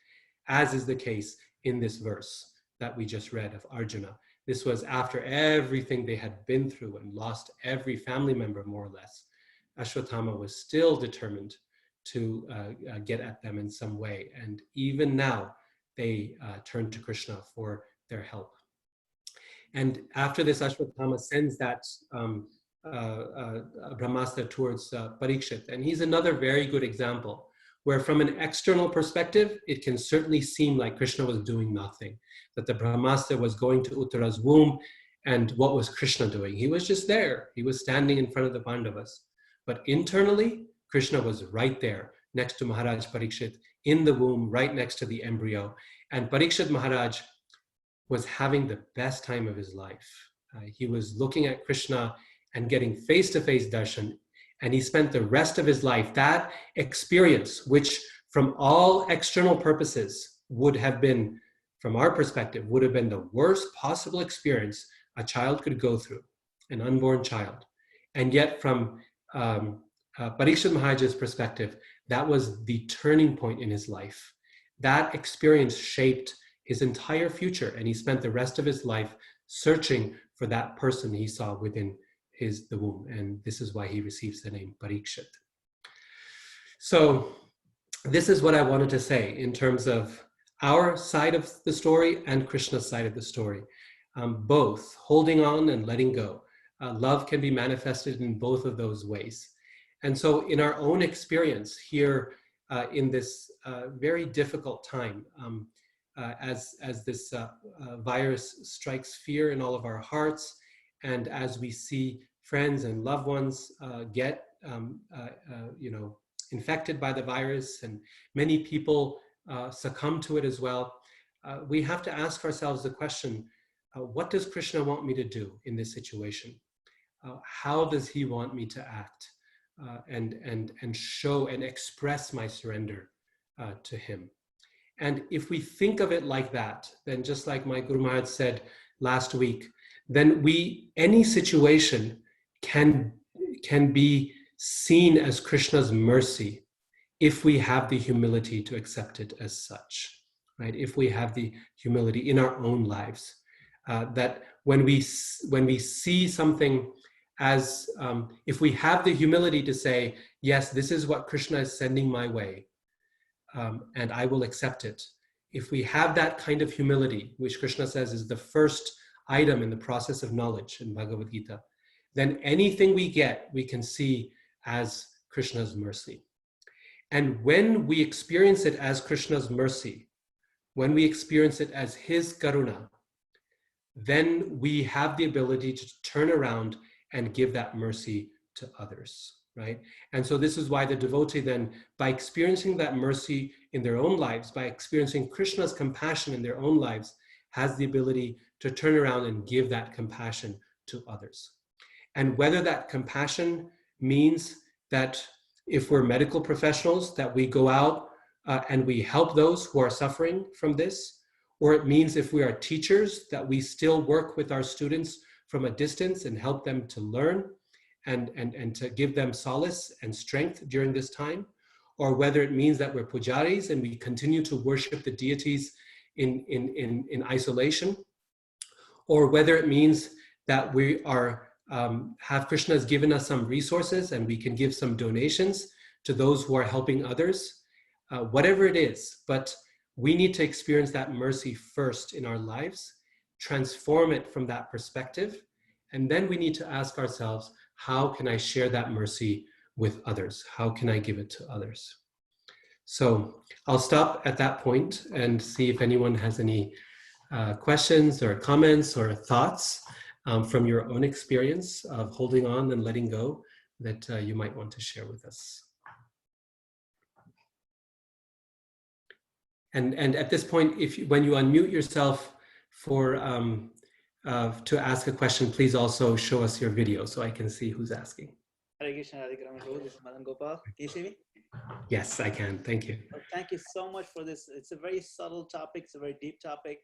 as is the case in this verse that we just read of Arjuna. This was after everything they had been through and lost every family member, more or less. Ashwatthama was still determined to get at them in some way. And even now, they turn to Krishna for their help. And after this, Ashwatthama sends that Brahmastra towards Parikshit. And he's another very good example where from an external perspective, it can certainly seem like Krishna was doing nothing, that the Brahmastra was going to Uttara's womb, and what was Krishna doing? He was just there. He was standing in front of the Pandavas. But internally, Krishna was right there next to Maharaj Parikshit in the womb, right next to the embryo. And Parikshit Maharaj was having the best time of his life. He was looking at Krishna and getting face-to-face darshan. And he spent the rest of his life, that experience, which from all external purposes would have been, from our perspective, would have been the worst possible experience a child could go through, an unborn child. And yet from Parikshit Maharaj's perspective, that was the turning point in his life. That experience shaped his entire future, and he spent the rest of his life searching for that person he saw within the womb, and this is why he receives the name Parikshit. So this is what I wanted to say in terms of our side of the story and Krishna's side of the story. Both holding on and letting go. Love can be manifested in both of those ways. And so in our own experience here in this very difficult time, as this virus strikes fear in all of our hearts, and as we see friends and loved ones get infected by the virus, and many people succumb to it as well, we have to ask ourselves the question, what does Krishna want me to do in this situation? How does he want me to act and show and express my surrender to him? And if we think of it like that, then just like my Guru Maharaj said last week, then any situation can be seen as Krishna's mercy if we have the humility to accept it as such, right? If we have the humility in our own lives, that when we see something as, if we have the humility to say, yes, this is what Krishna is sending my way, and I will accept it. If we have that kind of humility, which Krishna says is the first item in the process of knowledge in Bhagavad Gita, then anything we get, we can see as Krishna's mercy. And when we experience it as Krishna's mercy, when we experience it as his karuna, then we have the ability to turn around and give that mercy to others, right? And so this is why the devotee then, by experiencing that mercy in their own lives, by experiencing Krishna's compassion in their own lives, has the ability to turn around and give that compassion to others. And whether that compassion means that if we're medical professionals, that we go out and we help those who are suffering from this, or it means if we are teachers, that we still work with our students from a distance and help them to learn and to give them solace and strength during this time, or whether it means that we're pujaris and we continue to worship the deities in isolation, or whether it means that we are have Krishna has given us some resources and we can give some donations to those who are helping others, whatever it is, but we need to experience that mercy first in our lives, transform it from that perspective, and then we need to ask ourselves, how can I share that mercy with others? How can I give it to others? So I'll stop at that point and see if anyone has any questions or comments or thoughts from your own experience of holding on and letting go that you might want to share with us. And at this point, when you unmute yourself for to ask a question, please also show us your video so I can see who's asking. Hare Krishna, Radhika, this is Madan Gopal. Can you see me? Yes, I can. Thank you. Well, thank you so much for this. It's a very subtle topic. It's a very deep topic.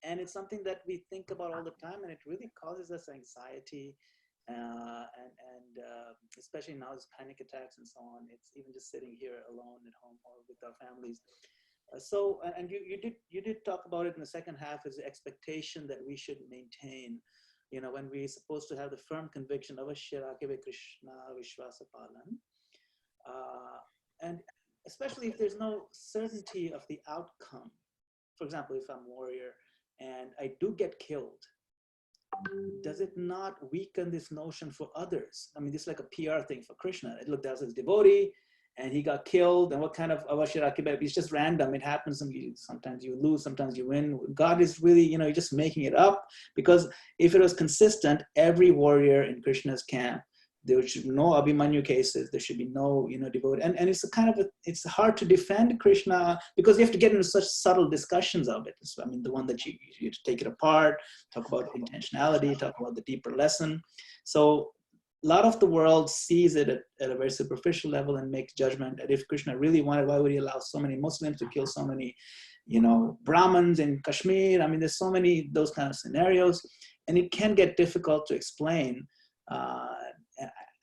And it's something that we think about all the time, and it really causes us anxiety and especially now there's panic attacks and so on. It's even just sitting here alone at home or with our families. And you did talk about it in the second half, is the expectation that we should maintain, when we're supposed to have the firm conviction of Ashirakive Krishna Vishwasa Palan. And especially if there's no certainty of the outcome. For example, if I'm a warrior and I do get killed, does it not weaken this notion for others? I mean, this is like a PR thing for Krishna. It looked at as a devotee and he got killed, and what kind of avashirakiba? It's just random. It happens. Sometimes you lose, sometimes you win. God is really, you're just making it up, because if it was consistent, every warrior in Krishna's camp, there should be no Abhimanyu cases. There should be no, devotee. And it's it's hard to defend Krishna because you have to get into such subtle discussions of it. So, the one that you take it apart, talk about intentionality, talk about the deeper lesson. So a lot of the world sees it at a very superficial level and makes judgment. And if Krishna really wanted, why would he allow so many Muslims to kill so many, Brahmins in Kashmir? There's so many those kind of scenarios, and it can get difficult to explain.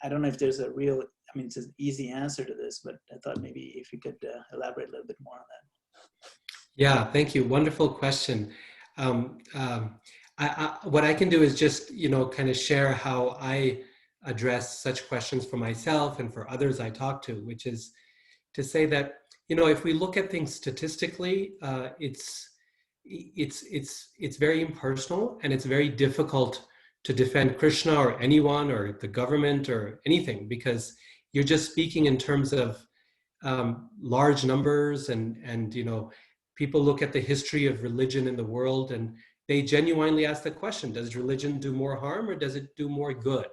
I don't know if there's a real, it's an easy answer to this, but I thought maybe if you could elaborate a little bit more on that. Yeah, thank you. Wonderful question. What I can do is just, kind of share how I address such questions for myself and for others I talk to, which is to say that, if we look at things statistically, it's very impersonal, and it's very difficult to defend Krishna or anyone or the government or anything, because you're just speaking in terms of large numbers, and people look at the history of religion in the world and they genuinely ask the question, does religion do more harm or does it do more good?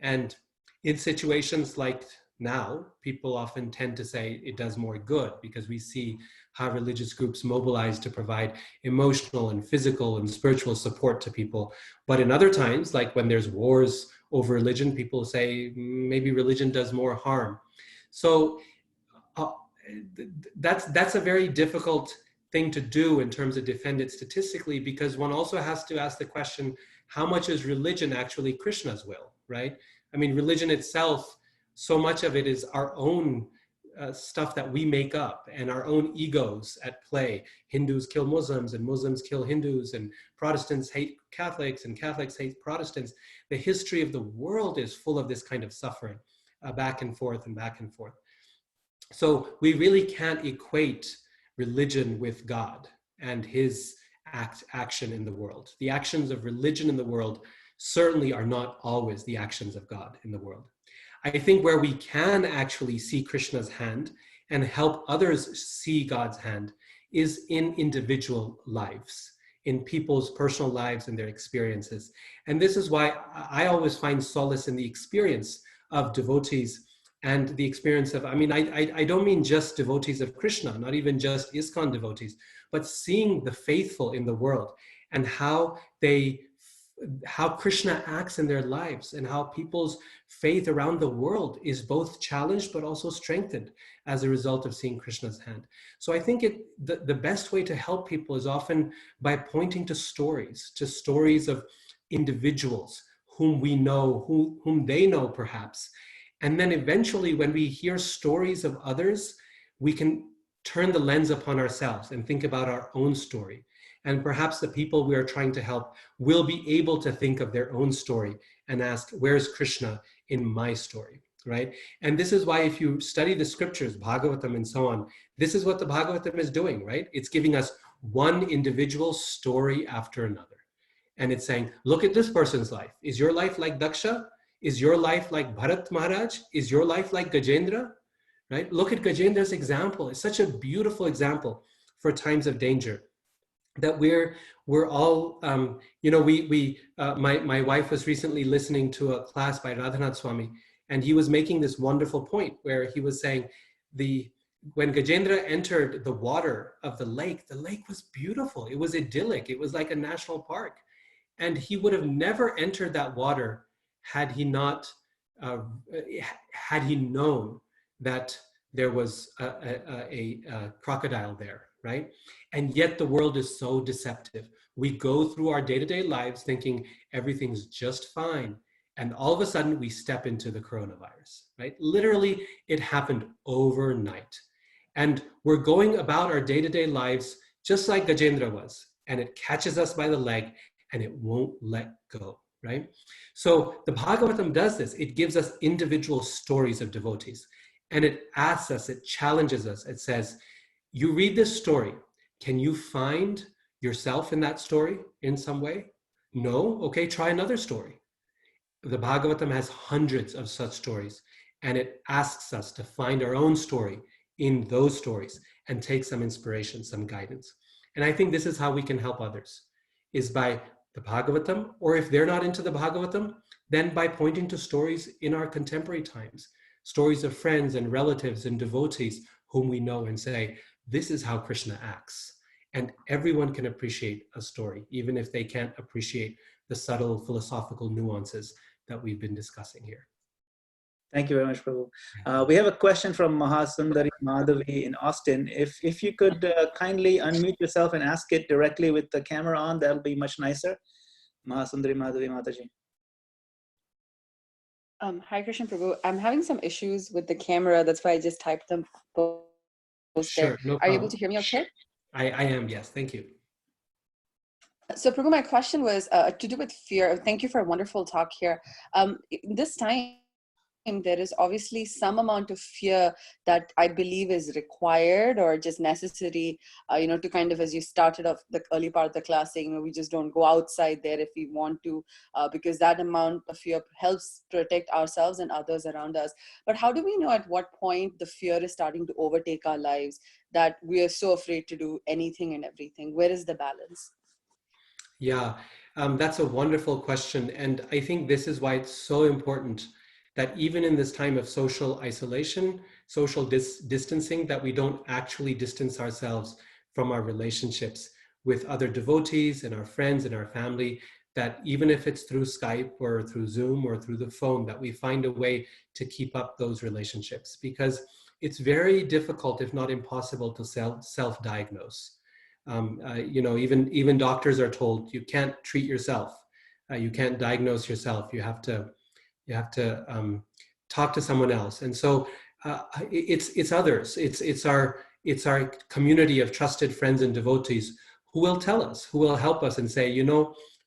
And in situations like now, people often tend to say it does more good, because we see how religious groups mobilize to provide emotional and physical and spiritual support to people. But in other times, like when there's wars over religion, people say maybe religion does more harm. So that's a very difficult thing to do in terms of defend it statistically, because one also has to ask the question, how much is religion actually Krishna's will, right? Religion itself, so much of it is our own stuff that we make up, and our own egos at play. Hindus kill Muslims, and Muslims kill Hindus, and Protestants hate Catholics, and Catholics hate Protestants. The history of the world is full of this kind of suffering, back and forth and back and forth. So we really can't equate religion with God and his action in the world. The actions of religion in the world certainly are not always the actions of God in the world. I think where we can actually see Krishna's hand and help others see God's hand is in individual lives, in people's personal lives and their experiences. And this is why I always find solace in the experience of devotees and the experience of, I don't mean just devotees of Krishna, not even just ISKCON devotees, but seeing the faithful in the world and how Krishna acts in their lives, and how people's faith around the world is both challenged but also strengthened as a result of seeing Krishna's hand. So I think the best way to help people is often by pointing to stories of individuals whom we know, whom they know perhaps. And then eventually when we hear stories of others, we can turn the lens upon ourselves and think about our own story. And perhaps the people we are trying to help will be able to think of their own story and ask, where's Krishna in my story, right? And this is why if you study the scriptures, Bhagavatam and so on, this is what the Bhagavatam is doing, right? It's giving us one individual story after another. And it's saying, look at this person's life. Is your life like Daksha? Is your life like Bharat Maharaj? Is your life like Gajendra? Right? Look at Gajendra's example. It's such a beautiful example for times of danger. That we're all, my wife was recently listening to a class by Radhanath Swami, and he was making this wonderful point where he was saying when Gajendra entered the water of the lake was beautiful. It was idyllic. It was like a national park. And he would have never entered that water had he known that there was a crocodile there, right? And yet the world is so deceptive. We go through our day-to-day lives thinking everything's just fine. And all of a sudden we step into the coronavirus, right? Literally, it happened overnight. And we're going about our day-to-day lives just like Gajendra was, and it catches us by the leg and it won't let go, right? So the Bhagavatam does this. It gives us individual stories of devotees, and it asks us, it challenges us. It says, you read this story, can you find yourself in that story in some way? No? Okay, try another story. The Bhagavatam has hundreds of such stories, and it asks us to find our own story in those stories and take some inspiration, some guidance. And I think this is how we can help others, is by the Bhagavatam, or if they're not into the Bhagavatam, then by pointing to stories in our contemporary times, stories of friends and relatives and devotees whom we know, and say, this is how Krishna acts. And everyone can appreciate a story, even if they can't appreciate the subtle philosophical nuances that we've been discussing here. Thank you very much, Prabhu. We have a question from Mahasundari Madhavi in Austin. If you could kindly unmute yourself and ask it directly with the camera on, that'll be much nicer. Mahasundari Madhavi Mataji. Hi, Krishna Prabhu. I'm having some issues with the camera. That's why I just typed them both Sure, there. no Are you problem. able to hear me okay? I am, yes, thank you. So, Prabhu, my question was to do with fear. Thank you for a wonderful talk here. This time, there is obviously some amount of fear that I believe is required or just necessary, to kind of, as you started off the early part of the class saying, we just don't go outside there if we want to, because that amount of fear helps protect ourselves and others around us. But how do we know at what point the fear is starting to overtake our lives that we are so afraid to do anything and everything? Where is the balance? Yeah, that's a wonderful question. And I think this is why it's so important that even in this time of social isolation, social distancing, that we don't actually distance ourselves from our relationships with other devotees and our friends and our family, that even if it's through Skype or through Zoom or through the phone, that we find a way to keep up those relationships, because it's very difficult, if not impossible, to self-diagnose. Even doctors are told you can't treat yourself, you can't diagnose yourself. You have to talk to someone else. And so it's others. It's our community of trusted friends and devotees who will tell us, who will help us and say,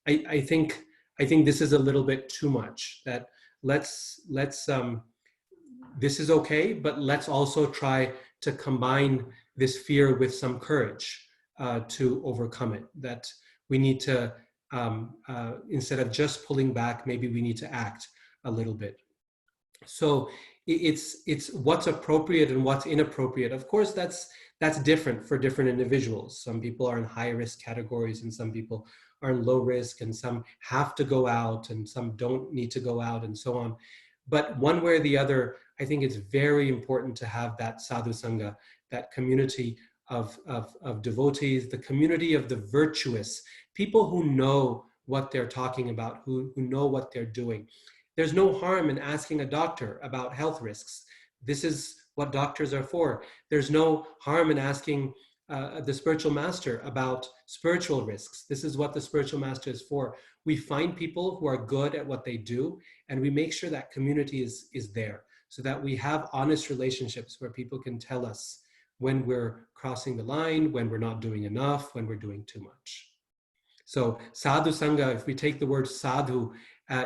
I think this is a little bit too much. That let's this is okay, but let's also try to combine this fear with some courage to overcome it. That we need to, instead of just pulling back, maybe we need to act a little bit. So it's what's appropriate and what's inappropriate. Of course, that's different for different individuals. Some people are in high risk categories, and some people are in low risk, and some have to go out and some don't need to go out, and so on. But one way or the other, I think it's very important to have that sadhu sangha, that community of devotees, the community of the virtuous, people who know what they're talking about, who know what they're doing. There's no harm in asking a doctor about health risks. This is what doctors are for. There's no harm in asking the spiritual master about spiritual risks. This is what the spiritual master is for. We find people who are good at what they do, and we make sure that community is there, so that we have honest relationships where people can tell us when we're crossing the line, when we're not doing enough, when we're doing too much. So sadhu sangha, if we take the word sadhu,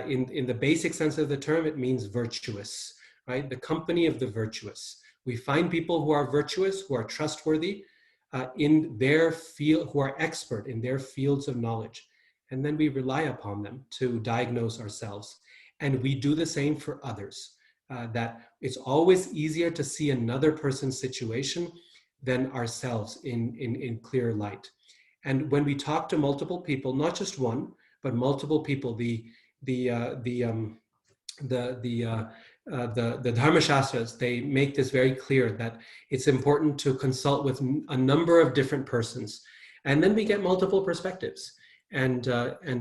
in the basic sense of the term, it means virtuous, right? The company of the virtuous. We find people who are virtuous, who are trustworthy in their field, who are expert in their fields of knowledge. And then we rely upon them to diagnose ourselves. And we do the same for others, that it's always easier to see another person's situation than ourselves in clear light. And when we talk to multiple people, not just one, but multiple people, the Dharma Shastras, they make this very clear that it's important to consult with a number of different persons, and then we get multiple perspectives, and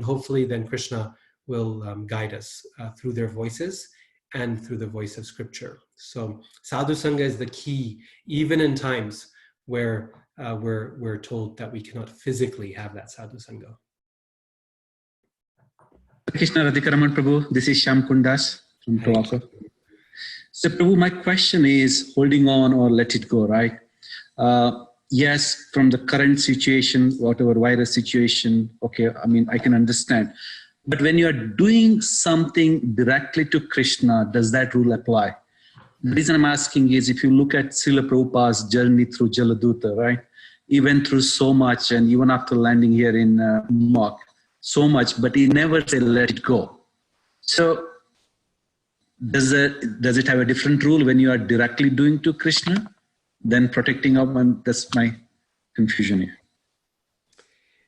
hopefully then Krishna will guide us through their voices and through the voice of scripture. So sadhu sangha is the key, even in times where we're told that we cannot physically have that sadhu sangha. Krishna Radhika Raman Prabhu, this is Shyam Kundas from Toronto. So Prabhu, my question is holding on or let it go, right? Yes, from the current situation, whatever virus situation, okay, I mean, I can understand. But when you are doing something directly to Krishna, does that rule apply? The reason I'm asking is if you look at Srila Prabhupada's journey through Jaladuta, right? He went through so much, and even after landing here in New York, so much, but he never said, let it go. So does it have a different rule when you are directly doing to Krishna than protecting up? And that's my confusion here.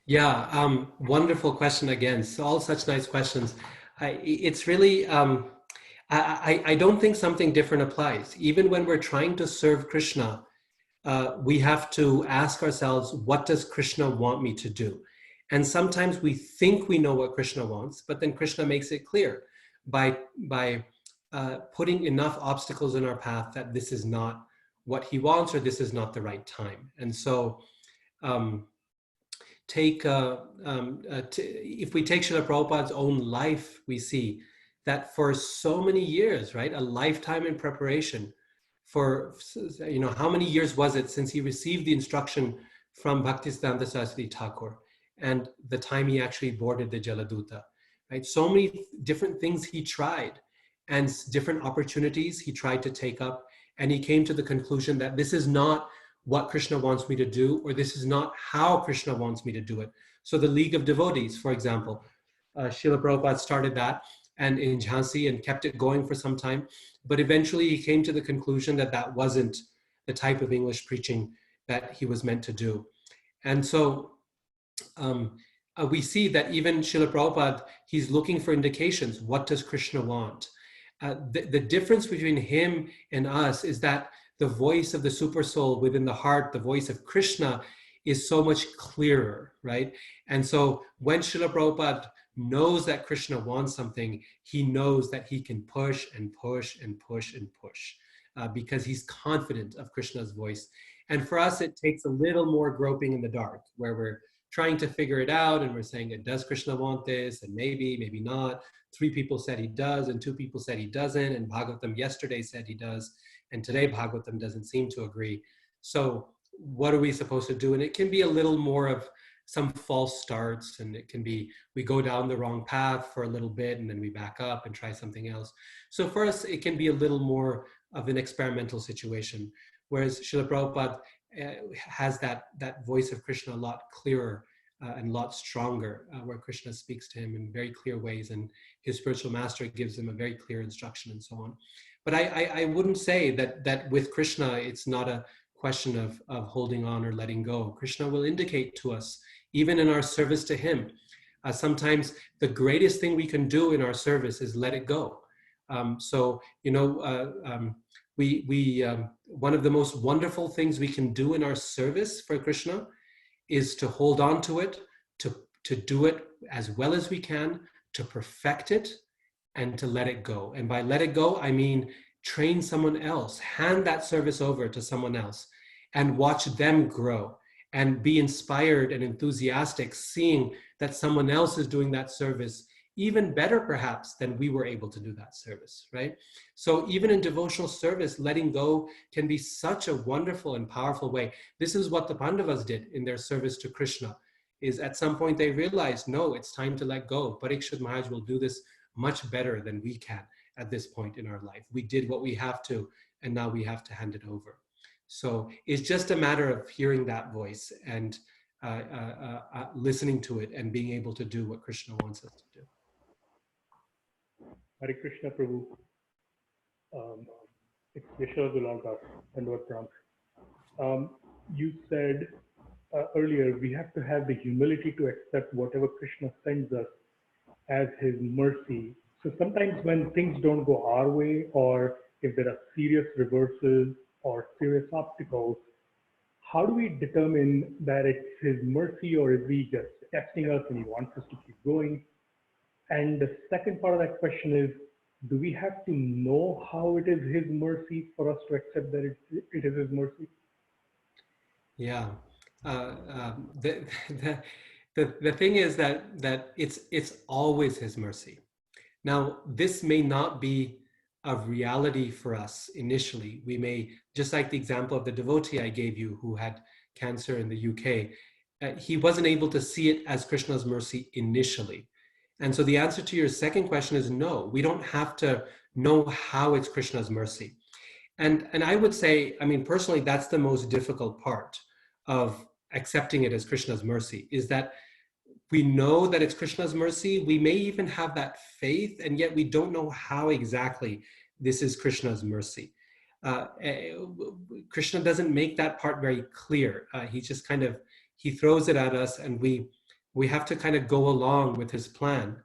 Yeah, wonderful question again. So all such nice questions. It's really, I don't think something different applies. Even when we're trying to serve Krishna, we have to ask ourselves, what does Krishna want me to do? And sometimes we think we know what Krishna wants, but then Krishna makes it clear by putting enough obstacles in our path that this is not what he wants or this is not the right time. And so if we take Srila Prabhupada's own life, we see that for so many years, right, a lifetime in preparation for, you know, how many years was it since he received the instruction from Bhaktisiddhanta Saraswati Thakur and the time he actually boarded the Jaladuta, right? So many different things he tried and different opportunities he tried to take up, and he came to the conclusion that this is not what Krishna wants me to do, or this is not how Krishna wants me to do it. So the League of Devotees, for example, Srila Prabhupada started that and in Jhansi and kept it going for some time, but eventually he came to the conclusion that that wasn't the type of English preaching that he was meant to do. And so we see that even Srila Prabhupada, he's looking for indications. What does Krishna want? The difference between him and us is that the voice of the super soul within the heart, the voice of Krishna, is so much clearer, right? And so when Srila Prabhupada knows that Krishna wants something, he knows that he can push and push and push and push because he's confident of Krishna's voice. And for us, it takes a little more groping in the dark, where we're trying to figure it out and we're saying, does Krishna want this? And maybe, maybe not. 3 people said he does and 2 people said he doesn't. And Bhagavatam yesterday said he does. And today Bhagavatam doesn't seem to agree. So what are we supposed to do? And it can be a little more of some false starts, and it can be, we go down the wrong path for a little bit and then we back up and try something else. So for us, it can be a little more of an experimental situation, whereas Srila Prabhupada has that voice of Krishna a lot clearer and a lot stronger, where Krishna speaks to him in very clear ways, and his spiritual master gives him a very clear instruction and so on. But I wouldn't say that with Krishna, it's not a question of holding on or letting go. Krishna will indicate to us, even in our service to him. Sometimes the greatest thing we can do in our service is let it go. So, you know, one of the most wonderful things we can do in our service for Krishna is to hold on to it, to do it as well as we can, to perfect it, and to let it go. And by let it go, I mean train someone else, hand that service over to someone else, and watch them grow and be inspired and enthusiastic, seeing that someone else is doing that service even better perhaps than we were able to do that service, right? So even in devotional service, letting go can be such a wonderful and powerful way. This is what the Pandavas did in their service to Krishna, is at some point they realized, no, it's time to let go. Parikshit Maharaj will do this much better than we can at this point in our life. We did what we have to, and now we have to hand it over. So it's just a matter of hearing that voice and listening to it and being able to do what Krishna wants us to do. Hare Krishna Prabhu. It's Yeshwar Dulagar, Dandavad Pranam. You said earlier, we have to have the humility to accept whatever Krishna sends us as his mercy. So sometimes when things don't go our way, or if there are serious reverses or serious obstacles, how do we determine that it's his mercy, or is he just testing us and he wants us to keep going? And the second part of that question is, do we have to know how it is his mercy for us to accept that it is his mercy? Yeah. The thing is that it's always his mercy. Now, this may not be a reality for us initially. We may, just like the example of the devotee I gave you who had cancer in the UK, he wasn't able to see it as Krishna's mercy initially. And so the answer to your second question is no, we don't have to know how it's Krishna's mercy. And I would say, I mean, personally, that's the most difficult part of accepting it as Krishna's mercy, is that we know that it's Krishna's mercy. We may even have that faith, and yet we don't know how exactly this is Krishna's mercy. Krishna doesn't make that part very clear. He just kind of, he throws it at us, and we have to kind of go along with his plan,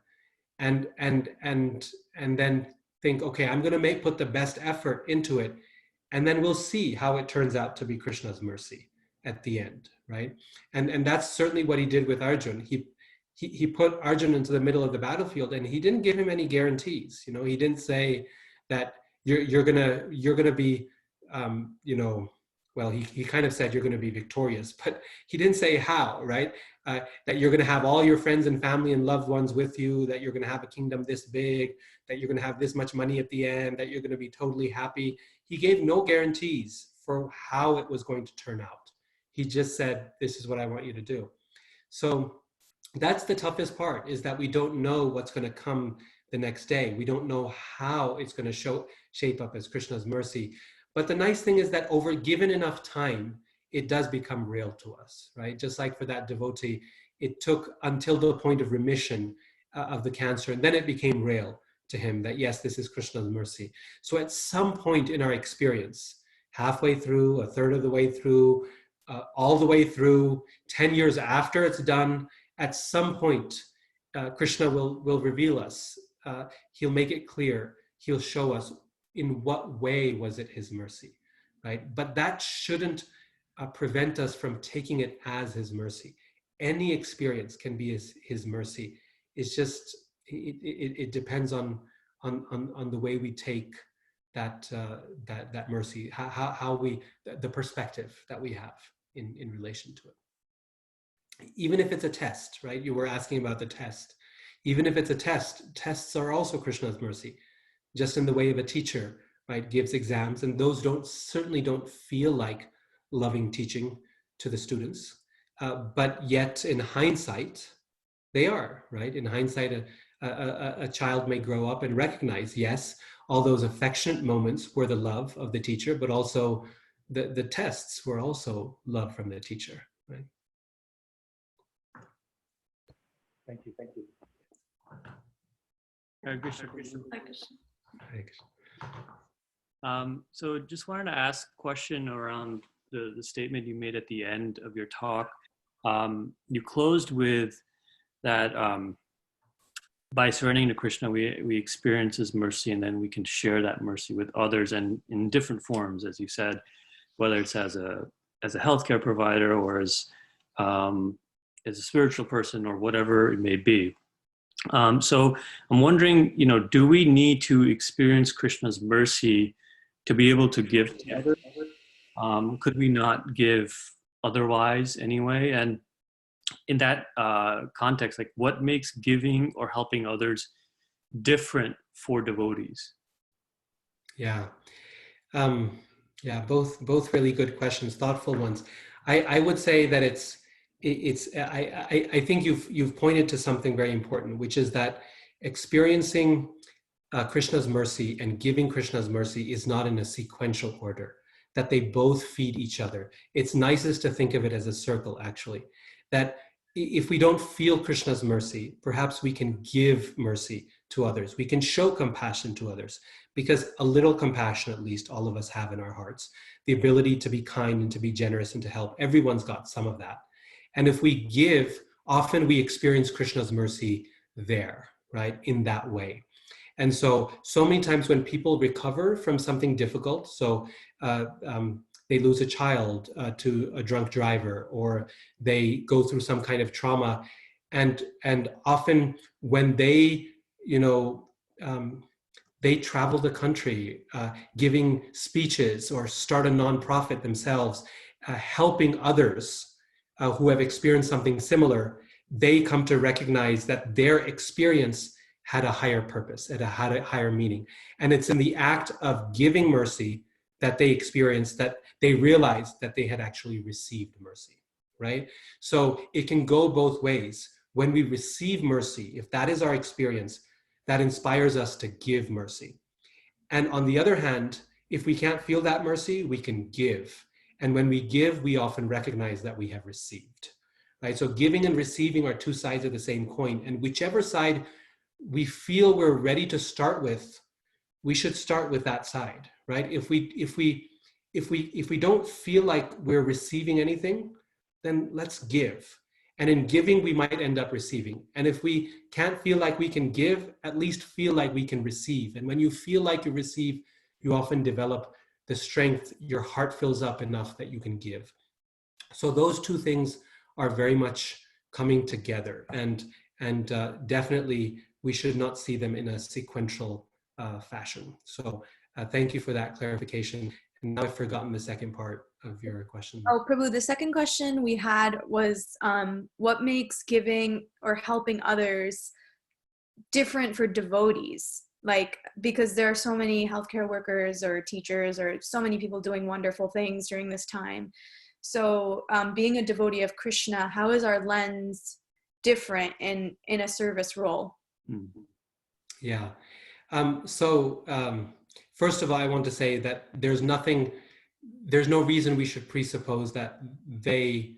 and then think, okay, I'm going to put the best effort into it, and then we'll see how it turns out to be Krishna's mercy at the end, right? And that's certainly what he did with Arjun. He put Arjun into the middle of the battlefield, and he didn't give him any guarantees. You know, he didn't say that you're gonna be, you know, well, he kind of said you're going to be victorious, but he didn't say how, right? That you're going to have all your friends and family and loved ones with you, that you're going to have a kingdom this big, that you're going to have this much money at the end, that you're going to be totally happy. He gave no guarantees for how it was going to turn out. He just said, this is what I want you to do. So that's the toughest part, is that we don't know what's going to come the next day. We don't know how it's going to shape up as Krishna's mercy. But the nice thing is that over given enough time, it does become real to us, right? Just like for that devotee, it took until the point of remission of the cancer, and then it became real to him that, yes, this is Krishna's mercy. So at some point in our experience, halfway through, a third of the way through, all the way through, 10 years after it's done, at some point, Krishna will reveal us. He'll make it clear. He'll show us in what way was it his mercy, right? But that shouldn't prevent us from taking it as his mercy. Any experience can be his mercy. It's just, it depends on the way we take that mercy, how we, the perspective that we have in relation to it. Even if it's a test, right? You were asking about the test. Even if it's a test, tests are also Krishna's mercy, just in the way of a teacher, right? Gives exams, and those certainly don't feel like loving teaching to the students, but yet in hindsight, they are, right? In hindsight, a child may grow up and recognize, yes, all those affectionate moments were the love of the teacher, but also the tests were also love from the teacher, right? Thank you. Thank you. Hare Krishna. Hare Krishna. So just wanted to ask a question around the statement you made at the end of your talk. You closed with that by surrendering to Krishna, we experience his mercy, and then we can share that mercy with others, and in different forms, as you said, whether it's as a healthcare provider or as a spiritual person or whatever it may be. So I'm wondering, do we need to experience Krishna's mercy to be able to give to others? Could we not give otherwise anyway? And in that context, like, what makes giving or helping others different for devotees? Yeah, both really good questions, thoughtful ones. I would say that I think you've pointed to something very important, which is that experiencing Krishna's mercy and giving Krishna's mercy is not in a sequential order, that they both feed each other. It's nicest to think of it as a circle, actually, that if we don't feel Krishna's mercy, perhaps we can give mercy to others. We can show compassion to others, because a little compassion, at least, all of us have in our hearts. The ability to be kind and to be generous and to help. Everyone's got some of that. And if we give, often we experience Krishna's mercy there, right? In that way. And so many times when people recover from something difficult, so they lose a child to a drunk driver, or they go through some kind of trauma, and often when they, they travel the country giving speeches or start a nonprofit themselves, helping others who have experienced something similar, they come to recognize that their experience had a higher purpose, it had a higher meaning. And it's in the act of giving mercy that they experience, that they realize that they had actually received mercy, right? So it can go both ways. When we receive mercy, if that is our experience, that inspires us to give mercy. And on the other hand, if we can't feel that mercy, we can give. And when we give, we often recognize that we have received, right? So giving and receiving are two sides of the same coin. And whichever side we feel we're ready to start with, we should start with that side, right? If we don't feel like we're receiving anything, then let's give. And in giving, we might end up receiving. And if we can't feel like we can give, at least feel like we can receive. And when you feel like you receive, you often develop the strength, your heart fills up enough that you can give. So those two things are very much coming together. And definitely, we should not see them in a sequential fashion. So thank you for that clarification. And now I've forgotten the second part of your question. Oh, Prabhu, the second question we had was what makes giving or helping others different for devotees? Like, because there are so many healthcare workers or teachers or so many people doing wonderful things during this time. So being a devotee of Krishna, how is our lens different in a service role? Yeah. First of all, I want to say that there's no reason we should presuppose that they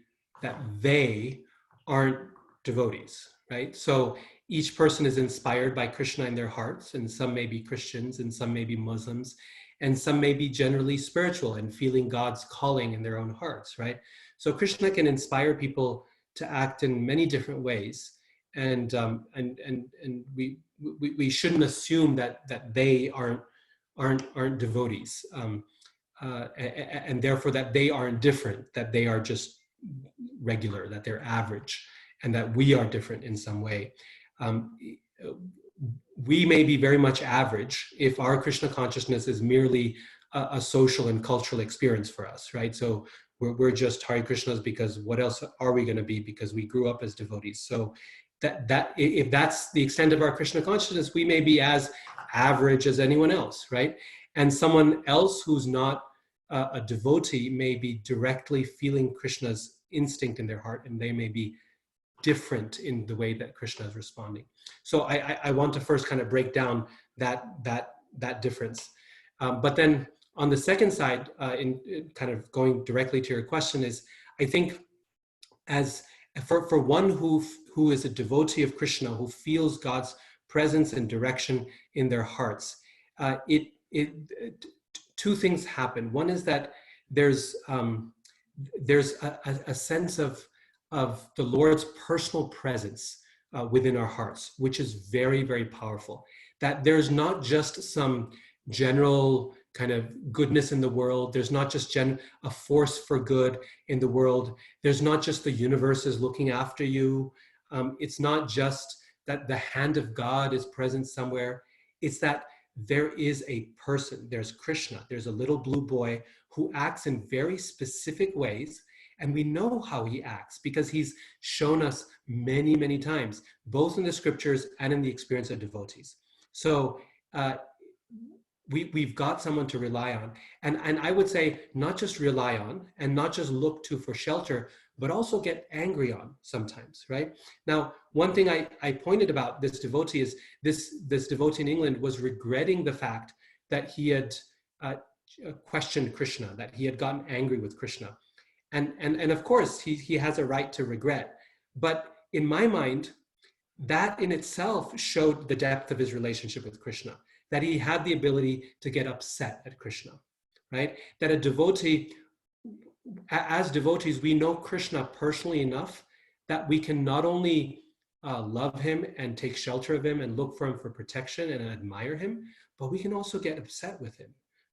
aren't devotees, right? So each person is inspired by Krishna in their hearts, and some may be Christians, and some may be Muslims, and some may be generally spiritual and feeling God's calling in their own hearts, right? So Krishna can inspire people to act in many different ways, and we shouldn't assume that they aren't devotees, and therefore that they aren't different, that they are just regular, that they're average, and that we are different in some way. We may be very much average if our Krishna consciousness is merely a social and cultural experience for us, right? So we're just Hare Krishnas because what else are we going to be, because we grew up as devotees. So that if that's the extent of our Krishna consciousness, we may be as average as anyone else, right? And someone else who's not a devotee may be directly feeling Krishna's instinct in their heart, and they may be different in the way that Krishna is responding. So I want to first kind of break down that difference. But then on the second side, in kind of going directly to your question, is I think as for one who is a devotee of Krishna, who feels God's presence and direction in their hearts, two things happen. One is that there's a sense of the Lord's personal presence within our hearts, which is very, very powerful. That there's not just some general kind of goodness in the world. There's not just a force for good in the world. There's not just the universe is looking after you. It's not just that the hand of God is present somewhere. It's that there is a person, there's Krishna, there's a little blue boy who acts in very specific ways. And we know how he acts because he's shown us many, many times, both in the scriptures and in the experience of devotees. So we've got someone to rely on. And I would say not just rely on and not just look to for shelter, but also get angry on sometimes, right? Now, one thing I pointed about this devotee is this devotee in England was regretting the fact that he had questioned Krishna, that he had gotten angry with Krishna. And of course, he has a right to regret. But in my mind, that in itself showed the depth of his relationship with Krishna, that he had the ability to get upset at Krishna, right? That a devotee, as devotees, we know Krishna personally enough that we can not only love him and take shelter of him and look for him for protection and admire him, but we can also get upset with him.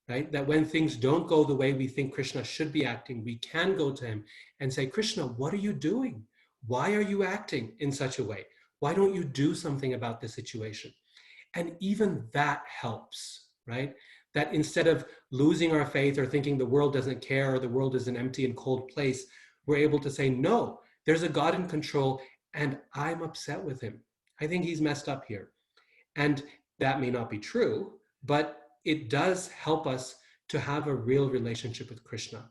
Right? That when things don't go the way we think Krishna should be acting, we can go to him and say, Krishna, what are you doing? Why are you acting in such a way? Why don't you do something about the situation? And even that helps, right? That instead of losing our faith or thinking the world doesn't care or the world is an empty and cold place, we're able to say, no, there's a God in control and I'm upset with him. I think he's messed up here. And that may not be true, but it does help us to have a real relationship with Krishna.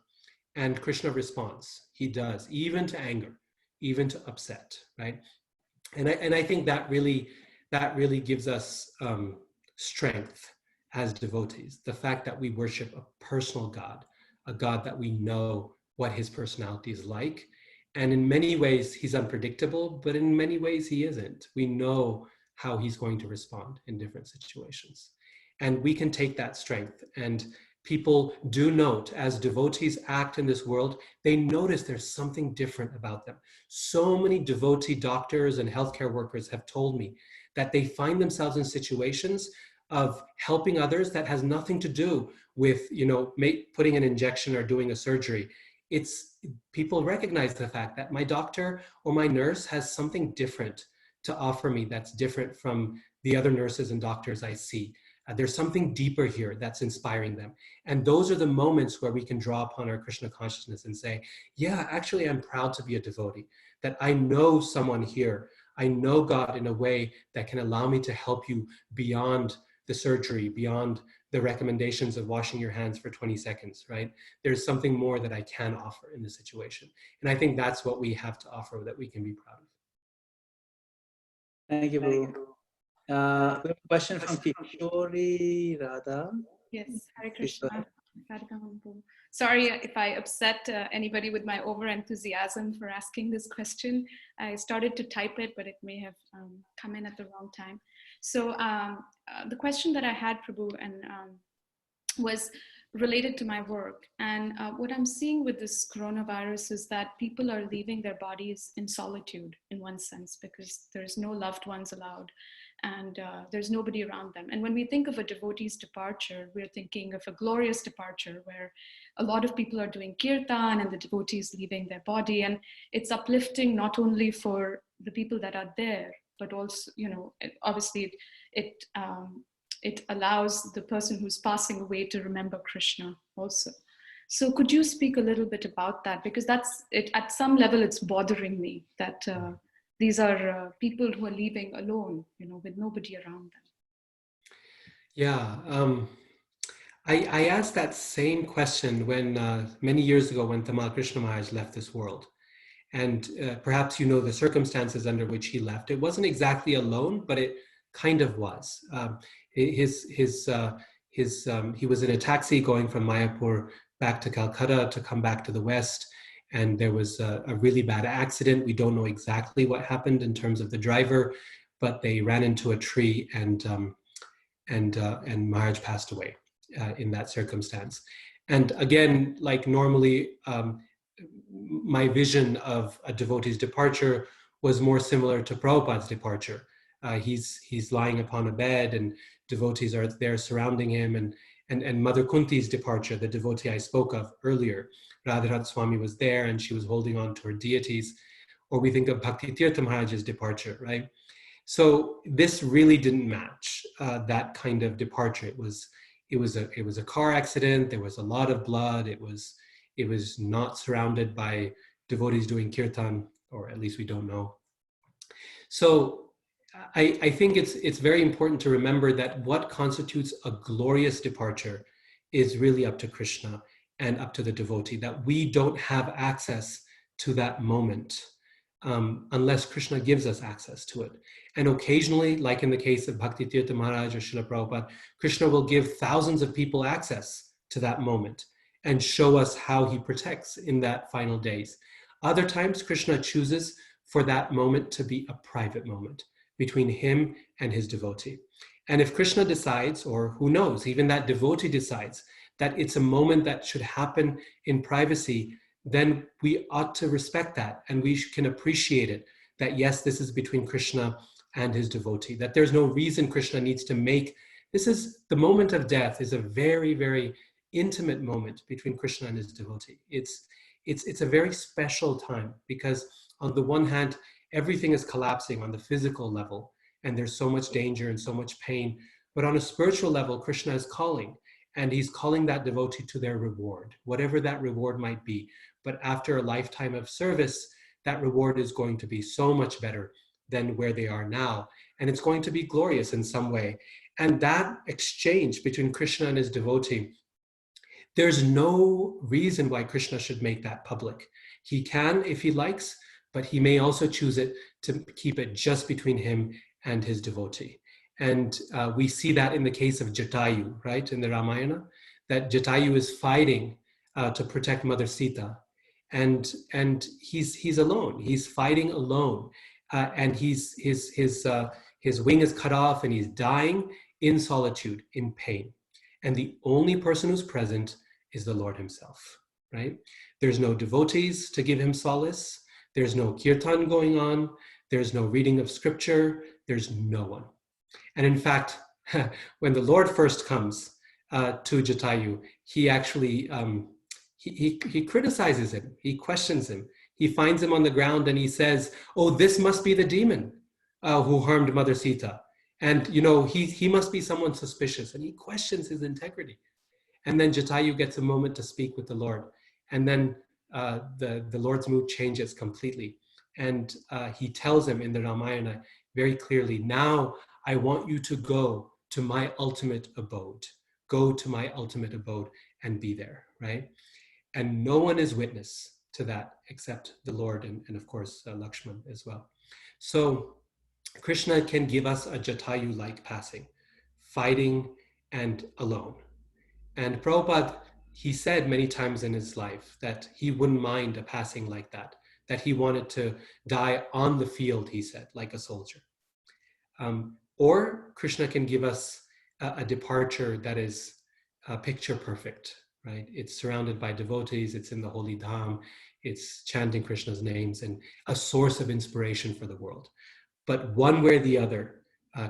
And Krishna responds. He does, even to anger, even to upset, right? And I think that really gives us strength as devotees. The fact that we worship a personal God, a God that we know what his personality is like. And in many ways, he's unpredictable, but in many ways, he isn't. We know how he's going to respond in different situations. And we can take that strength. And people do note, as devotees act in this world, they notice there's something different about them. So many devotee doctors and healthcare workers have told me that they find themselves in situations of helping others that has nothing to do with, putting an injection or doing a surgery. It's people recognize the fact that my doctor or my nurse has something different to offer me that's different from the other nurses and doctors I see. There's something deeper here that's inspiring them. And those are the moments where we can draw upon our Krishna consciousness and say, yeah, actually, I'm proud to be a devotee, that I know someone here. I know God in a way that can allow me to help you beyond the surgery, beyond the recommendations of washing your hands for 20 seconds, right? There's something more that I can offer in this situation. And I think that's what we have to offer that we can be proud of. Thank you, Prabhu. We have a question from Kishori Radha. Yes, Hare Krishna. Radhika. Sorry if I upset anybody with my over-enthusiasm for asking this question. I started to type it, but it may have come in at the wrong time. So the question that I had, Prabhu, and was related to my work. And what I'm seeing with this coronavirus is that people are leaving their bodies in solitude, in one sense, because there's no loved ones allowed. And there's nobody around them. And when we think of a devotee's departure, we're thinking of a glorious departure where a lot of people are doing kirtan and the devotees leaving their body. And it's uplifting not only for the people that are there, but also, obviously it allows the person who's passing away to remember Krishna also. So could you speak a little bit about that? Because that's it, at some level, it's bothering me that these are people who are leaving alone, with nobody around them. Yeah, I asked that same question when many years ago when Tamal Krishna Maharaj left this world. And perhaps you know the circumstances under which he left. It wasn't exactly alone, but it kind of was. He was in a taxi going from Mayapur back to Calcutta to come back to the West. And there was a really bad accident. We don't know exactly what happened in terms of the driver, but they ran into a tree and Maharaj passed away in that circumstance. And again, like normally, my vision of a devotee's departure was more similar to Prabhupada's departure. He's lying upon a bed and devotees are there surrounding him, and Mother Kunti's departure, the devotee I spoke of earlier, Radharani Swami was there and she was holding on to her deities. Or we think of Bhakti Tirtha Maharaj's departure, right? So this really didn't match that kind of departure. It was a car accident. There was a lot of blood. It was not surrounded by devotees doing kirtan, or at least we don't know. So I think it's very important to remember that what constitutes a glorious departure is really up to Krishna and up to the devotee, that we don't have access to that moment unless Krishna gives us access to it. And occasionally, like in the case of Bhakti Tirtha Maharaj or Srila Prabhupada, Krishna will give thousands of people access to that moment and show us how he protects in that final days. Other times, Krishna chooses for that moment to be a private moment between him and his devotee. And if Krishna decides, or who knows, even that devotee decides that it's a moment that should happen in privacy, then we ought to respect that and we can appreciate it, that yes, this is between Krishna and his devotee, that there's no reason Krishna needs to make, this is, the moment of death is a very, very intimate moment between Krishna and his devotee. It's a very special time because on the one hand, everything is collapsing on the physical level and there's so much danger and so much pain, but on a spiritual level, Krishna is calling. And he's calling that devotee to their reward, whatever that reward might be. But after a lifetime of service, that reward is going to be so much better than where they are now. And it's going to be glorious in some way. And that exchange between Krishna and his devotee, there's no reason why Krishna should make that public. He can if he likes, but he may also choose it to keep it just between him and his devotee. And we see that in the case of Jatayu, right, in the Ramayana, that Jatayu is fighting to protect Mother Sita. And he's alone. He's fighting alone. And his wing is cut off and he's dying in solitude, in pain. And the only person who's present is the Lord himself, right? There's no devotees to give him solace. There's no kirtan going on. There's no reading of scripture. There's no one. And in fact, when the Lord first comes to Jatayu, he actually, he criticizes him. He questions him. He finds him on the ground and he says, oh, this must be the demon who harmed Mother Sita. And, you know, he must be someone suspicious. And he questions his integrity. And then Jatayu gets a moment to speak with the Lord. And then the Lord's mood changes completely. And he tells him in the Ramayana very clearly, now I want you to go to my ultimate abode. Go to my ultimate abode and be there, right? And no one is witness to that except the Lord and of course, Lakshman as well. So Krishna can give us a Jatayu-like passing, fighting and alone. And Prabhupada, he said many times in his life that he wouldn't mind a passing like that he wanted to die on the field, he said, like a soldier. Or Krishna can give us a departure that is picture perfect, right? It's surrounded by devotees, it's in the holy dham, it's chanting Krishna's names and a source of inspiration for the world. But one way or the other,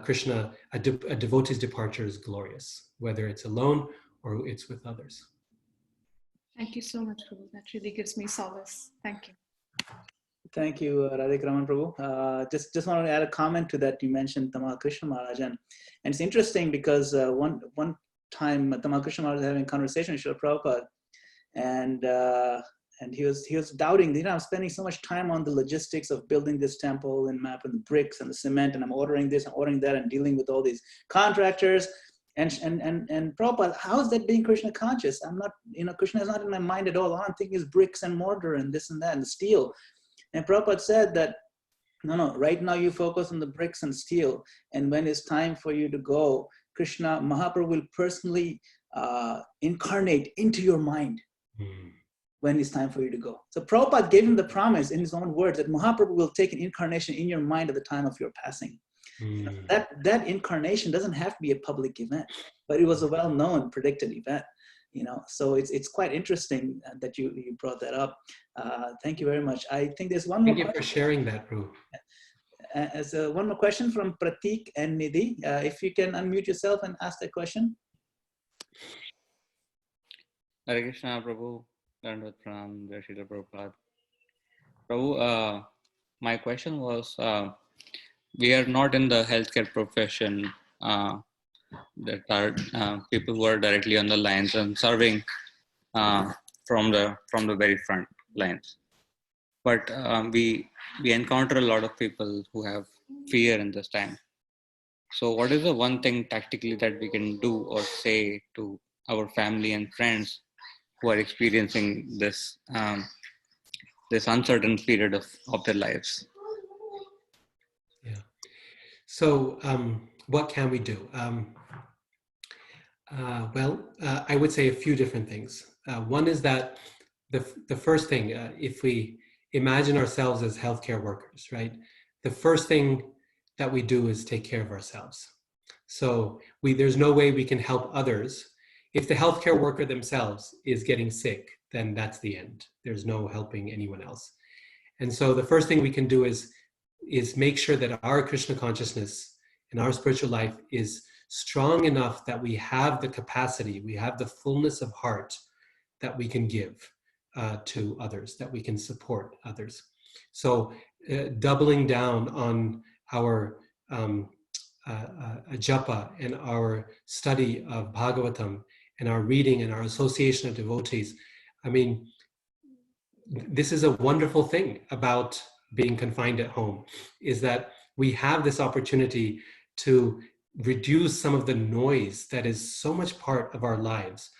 Krishna, a devotee's departure is glorious, whether it's alone or it's with others. Thank you so much, Prabhu. That really gives me solace. Thank you. Thank you, Radhika Raman Prabhu. Just want to add a comment to that. You mentioned Tamal Krishna Maharaj, and it's interesting because one time Tamal Krishna Maharaj was having a conversation with Srila Prabhupada, and he was doubting, you know, I'm spending so much time on the logistics of building this temple and map and the bricks and the cement, and I'm ordering this, I'm ordering that, and dealing with all these contractors. And Prabhupada, how is that being Krishna conscious? I'm not, you know, Krishna is not in my mind at all. All I'm thinking is bricks and mortar and this and that and the steel. And Prabhupada said that, no, right now you focus on the bricks and steel. And when it's time for you to go, Krishna, Mahaprabhu will personally incarnate into your mind when it's time for you to go. So Prabhupada gave him the promise in his own words that Mahaprabhu will take an incarnation in your mind at the time of your passing. You know, that incarnation doesn't have to be a public event, but it was a well-known, predicted event. You know, so it's quite interesting that you brought that up. Thank you very much. I think there's one more. Thank you for sharing that, Prabhu. As one more question from Pratik and Nidhi. If you can unmute yourself and ask that question. Hare Krishna, Prabhu. Dandavad Pranam, Jai Srila Prabhupada. Prabhu, my question was, we are not in the healthcare profession. That are people who are directly on the lines and serving from the very front lines. But we encounter a lot of people who have fear in this time. So what is the one thing tactically that we can do or say to our family and friends who are experiencing this this uncertain period of their lives? Yeah. So what can we do? I would say a few different things. One is that the first thing, if we imagine ourselves as healthcare workers, right? The first thing that we do is take care of ourselves. So there's no way we can help others. If the healthcare worker themselves is getting sick, then that's the end. There's no helping anyone else. And so the first thing we can do is make sure that our Krishna consciousness and our spiritual life is strong enough that we have the capacity, we have the fullness of heart that we can give to others, that we can support others. So doubling down on our japa and our study of Bhagavatam and our reading and our association of devotees. I mean, this is a wonderful thing about being confined at home, is that we have this opportunity to reduce some of the noise that is so much part of our lives,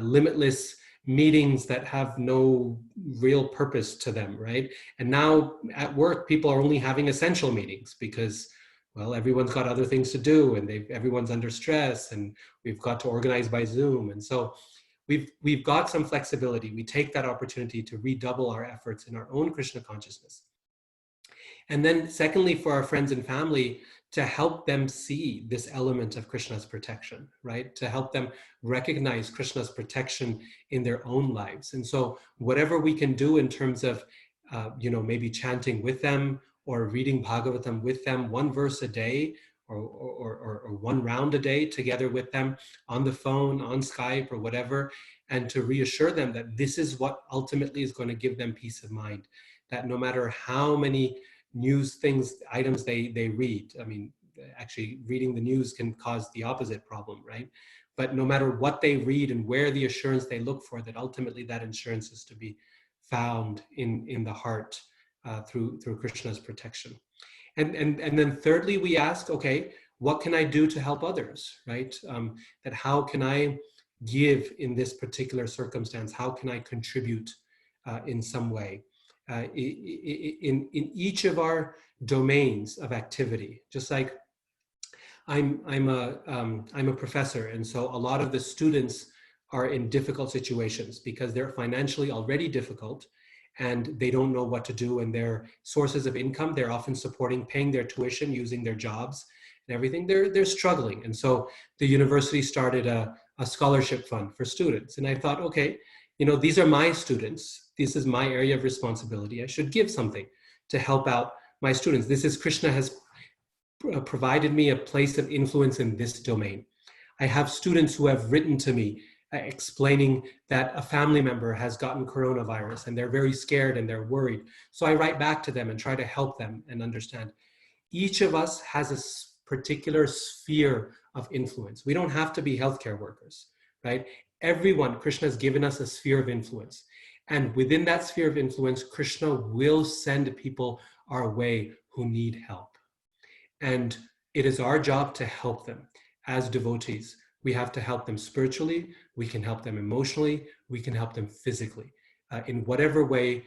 limitless meetings that have no real purpose to them, right? And now at work, people are only having essential meetings because, well, everyone's got other things to do, and everyone's under stress, and we've got to organize by Zoom. And so we've got some flexibility. We take that opportunity to redouble our efforts in our own Krishna consciousness. And then secondly, for our friends and family, to help them see this element of Krishna's protection, right? To help them recognize Krishna's protection in their own lives. And so whatever we can do in terms of, maybe chanting with them or reading Bhagavatam with them, one verse a day or one round a day together with them on the phone, on Skype or whatever, and to reassure them that this is what ultimately is going to give them peace of mind, that no matter how many news items they read. I mean, actually reading the news can cause the opposite problem, right? But no matter what they read and where the assurance they look for, that ultimately that assurance is to be found in the heart through Krishna's protection. And then thirdly, we ask, okay, what can I do to help others, right? That how can I give in this particular circumstance? How can I contribute in some way? In each of our domains of activity, just like I'm a professor, and so a lot of the students are in difficult situations because they're financially already difficult and they don't know what to do, and their sources of income, they're often paying their tuition using their jobs and everything, they're struggling. And so the university started a scholarship fund for students, and I thought, okay, these are my students. This is my area of responsibility. I should give something to help out my students. Krishna has provided me a place of influence in this domain. I have students who have written to me explaining that a family member has gotten coronavirus and they're very scared and they're worried. So I write back to them and try to help them and understand. Each of us has a particular sphere of influence. We don't have to be healthcare workers, right? Everyone, Krishna has given us a sphere of influence. And within that sphere of influence, Krishna will send people our way who need help. And it is our job to help them as devotees. We have to help them spiritually, we can help them emotionally, we can help them physically. In whatever way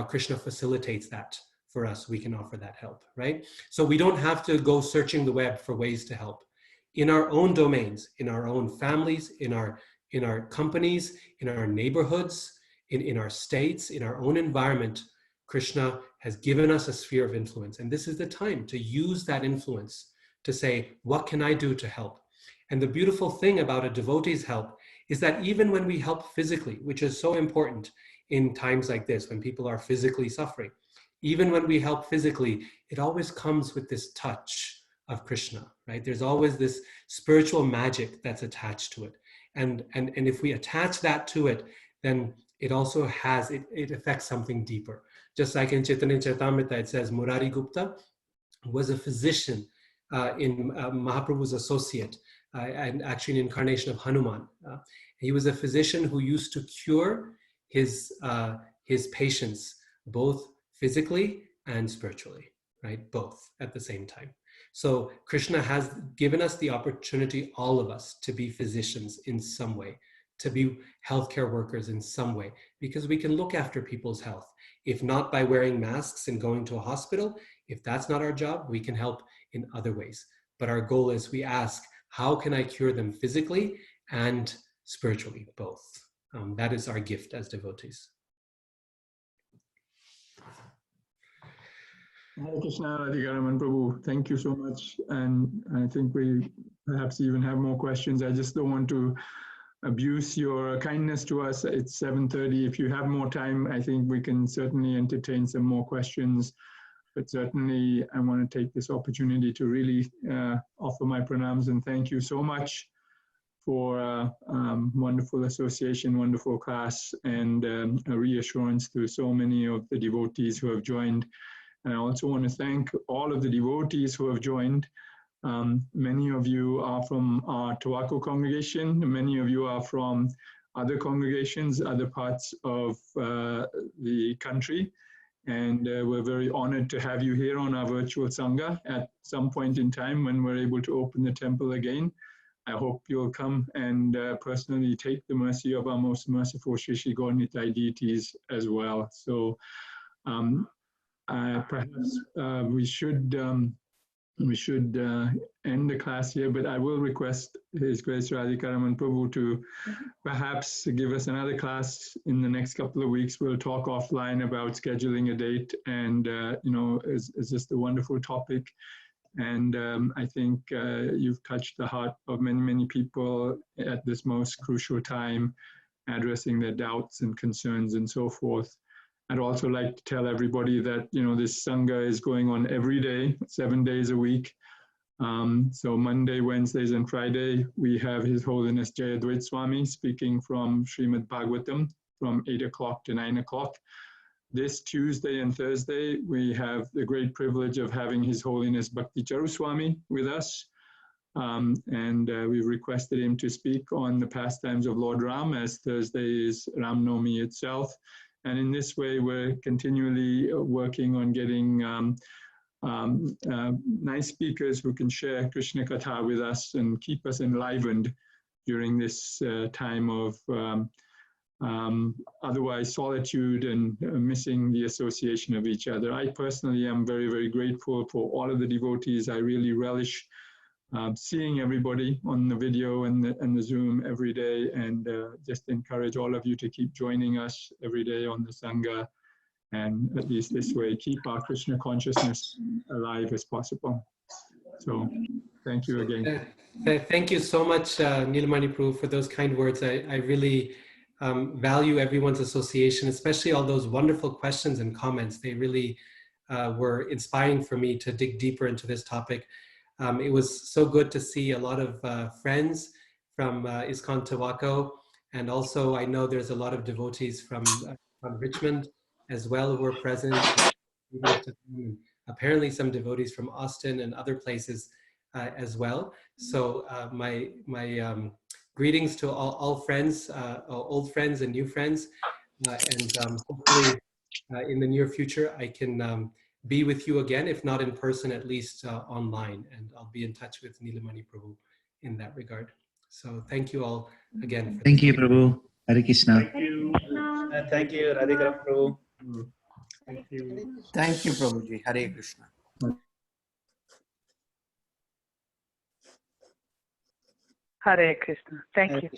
Krishna facilitates that for us, we can offer that help, right? So we don't have to go searching the web for ways to help. In our own domains, in our own families, in our companies, in our neighborhoods, in our states, in our own environment, Krishna has given us a sphere of influence. And this is the time to use that influence to say, what can I do to help? And the beautiful thing about a devotee's help is that even when we help physically, which is so important in times like this, when people are physically suffering, even when we help physically, it always comes with this touch of Krishna, right? There's always this spiritual magic that's attached to it. And if we attach that to it, then it also it affects something deeper. Just like in Chaitanya Charitamrita, it says Murari Gupta was a physician in Mahaprabhu's associate, and actually an incarnation of Hanuman. He was a physician who used to cure his patients, both physically and spiritually, right? Both at the same time. So Krishna has given us the opportunity, all of us, to be physicians in some way, to be healthcare workers in some way, because we can look after people's health. If not by wearing masks and going to a hospital, if that's not our job, we can help in other ways. But our goal is, we ask, how can I cure them physically and spiritually, both? That is our gift as devotees. Hare Krishna, Radhika, Raman Prabhu. Thank you so much. And I think we perhaps even have more questions. I just don't want to abuse your kindness to us. It's 7:30. If you have more time, I think we can certainly entertain some more questions. But certainly, I want to take this opportunity to really offer my pranams and thank you so much for wonderful association, wonderful class, and a reassurance to so many of the devotees who have joined. And I also want to thank all of the devotees who have joined. Many of you are from our Tobacco congregation. Many of you are from other congregations, other parts of the country. And we're very honored to have you here on our virtual Sangha at some point in time when we're able to open the temple again. I hope you'll come and personally take the mercy of our most merciful Sri Sri Gaura deities as well. So perhaps we should end the class here, but I will request His Grace Radhika Raman Prabhu to perhaps give us another class in the next couple of weeks. We'll talk offline about scheduling a date, and it's just a wonderful topic. And I think you've touched the heart of many, many people at this most crucial time, addressing their doubts and concerns and so forth. I'd also like to tell everybody that, this Sangha is going on every day, 7 days a week. So Monday, Wednesdays, and Friday, we have His Holiness Jayadvaita Swami speaking from Srimad Bhagavatam from 8 o'clock to 9 o'clock. This Tuesday and Thursday, we have the great privilege of having His Holiness Bhakti Charu Swami with us. And we've requested him to speak on the pastimes of Lord Ram, as Thursday is Ram Navami itself. And in this way, we're continually working on getting nice speakers who can share Krishna Katha with us and keep us enlivened during this time of otherwise solitude and missing the association of each other. I personally am very, very grateful for all of the devotees. I really relish seeing everybody on the video and the Zoom every day, and just encourage all of you to keep joining us every day on the Sangha, and at least this way keep our Krishna consciousness alive as possible. So thank you again. Thank you so much, Nilamani Prabhu, for those kind words. I really value everyone's association, especially all those wonderful questions and comments. They really were inspiring for me to dig deeper into this topic. It was so good to see a lot of friends from ISKCON Tawako, and also I know there's a lot of devotees from Richmond as well who were present. Apparently some devotees from Austin and other places as well. So my greetings to all friends, old friends and new friends, and hopefully in the near future I can be with you again, if not in person, at least online, and I'll be in touch with Nilamani Prabhu in that regard. So thank you all again. Thank you, Prabhu. Hare Krishna. Thank you. Thank you, Radhika Prabhu. Thank you. Thank you, Prabhuji. Hare Krishna. Hare Krishna. Thank you.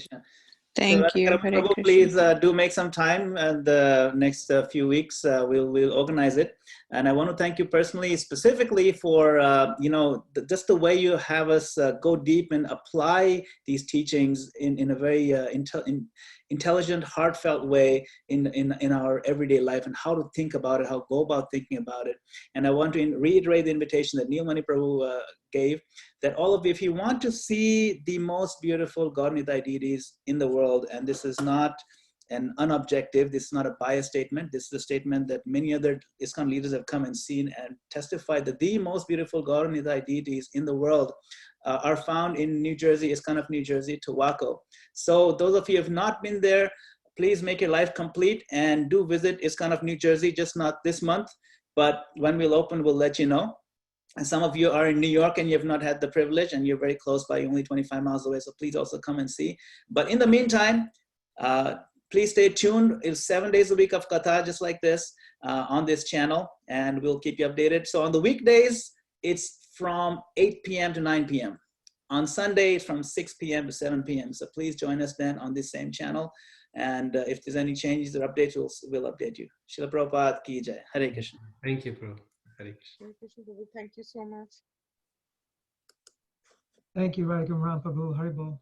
Thank you. Radhika Hare Prabhu, Krishna. please do make some time the next few weeks. We'll organize it. And I want to thank you personally, specifically for, just the way you have us go deep and apply these teachings in a very intelligent, heartfelt way in our everyday life, and how to think about it, how to go about thinking about it. And I want to reiterate the invitation that Nilamani Prabhu gave, that all of you, if you want to see the most beautiful Gaura deities in the world, and this is not an unobjective, this is not a biased statement, this is a statement that many other ISKCON leaders have come and seen and testified that the most beautiful Gaura deities in the world are found in New Jersey, ISKCON of New Jersey, Tawako. So those of you who have not been there, please make your life complete and do visit ISKCON of New Jersey, just not this month, but when we'll open, we'll let you know. And some of you are in New York and you have not had the privilege, and you're very close by, only 25 miles away, so please also come and see. But in the meantime, please stay tuned. It's 7 days a week of Katha, just like this, on this channel, and we'll keep you updated. So on the weekdays, it's from 8 p.m. to 9 p.m. On Sunday, it's from 6 p.m. to 7 p.m. So please join us then on this same channel. And if there's any changes or updates, we'll update you. Srila Prabhupada ki jai. Hare Krishna. Thank you, Prabhu. Hare Krishna. Thank you so much. Thank you, Radhika Prabhu. Haribol.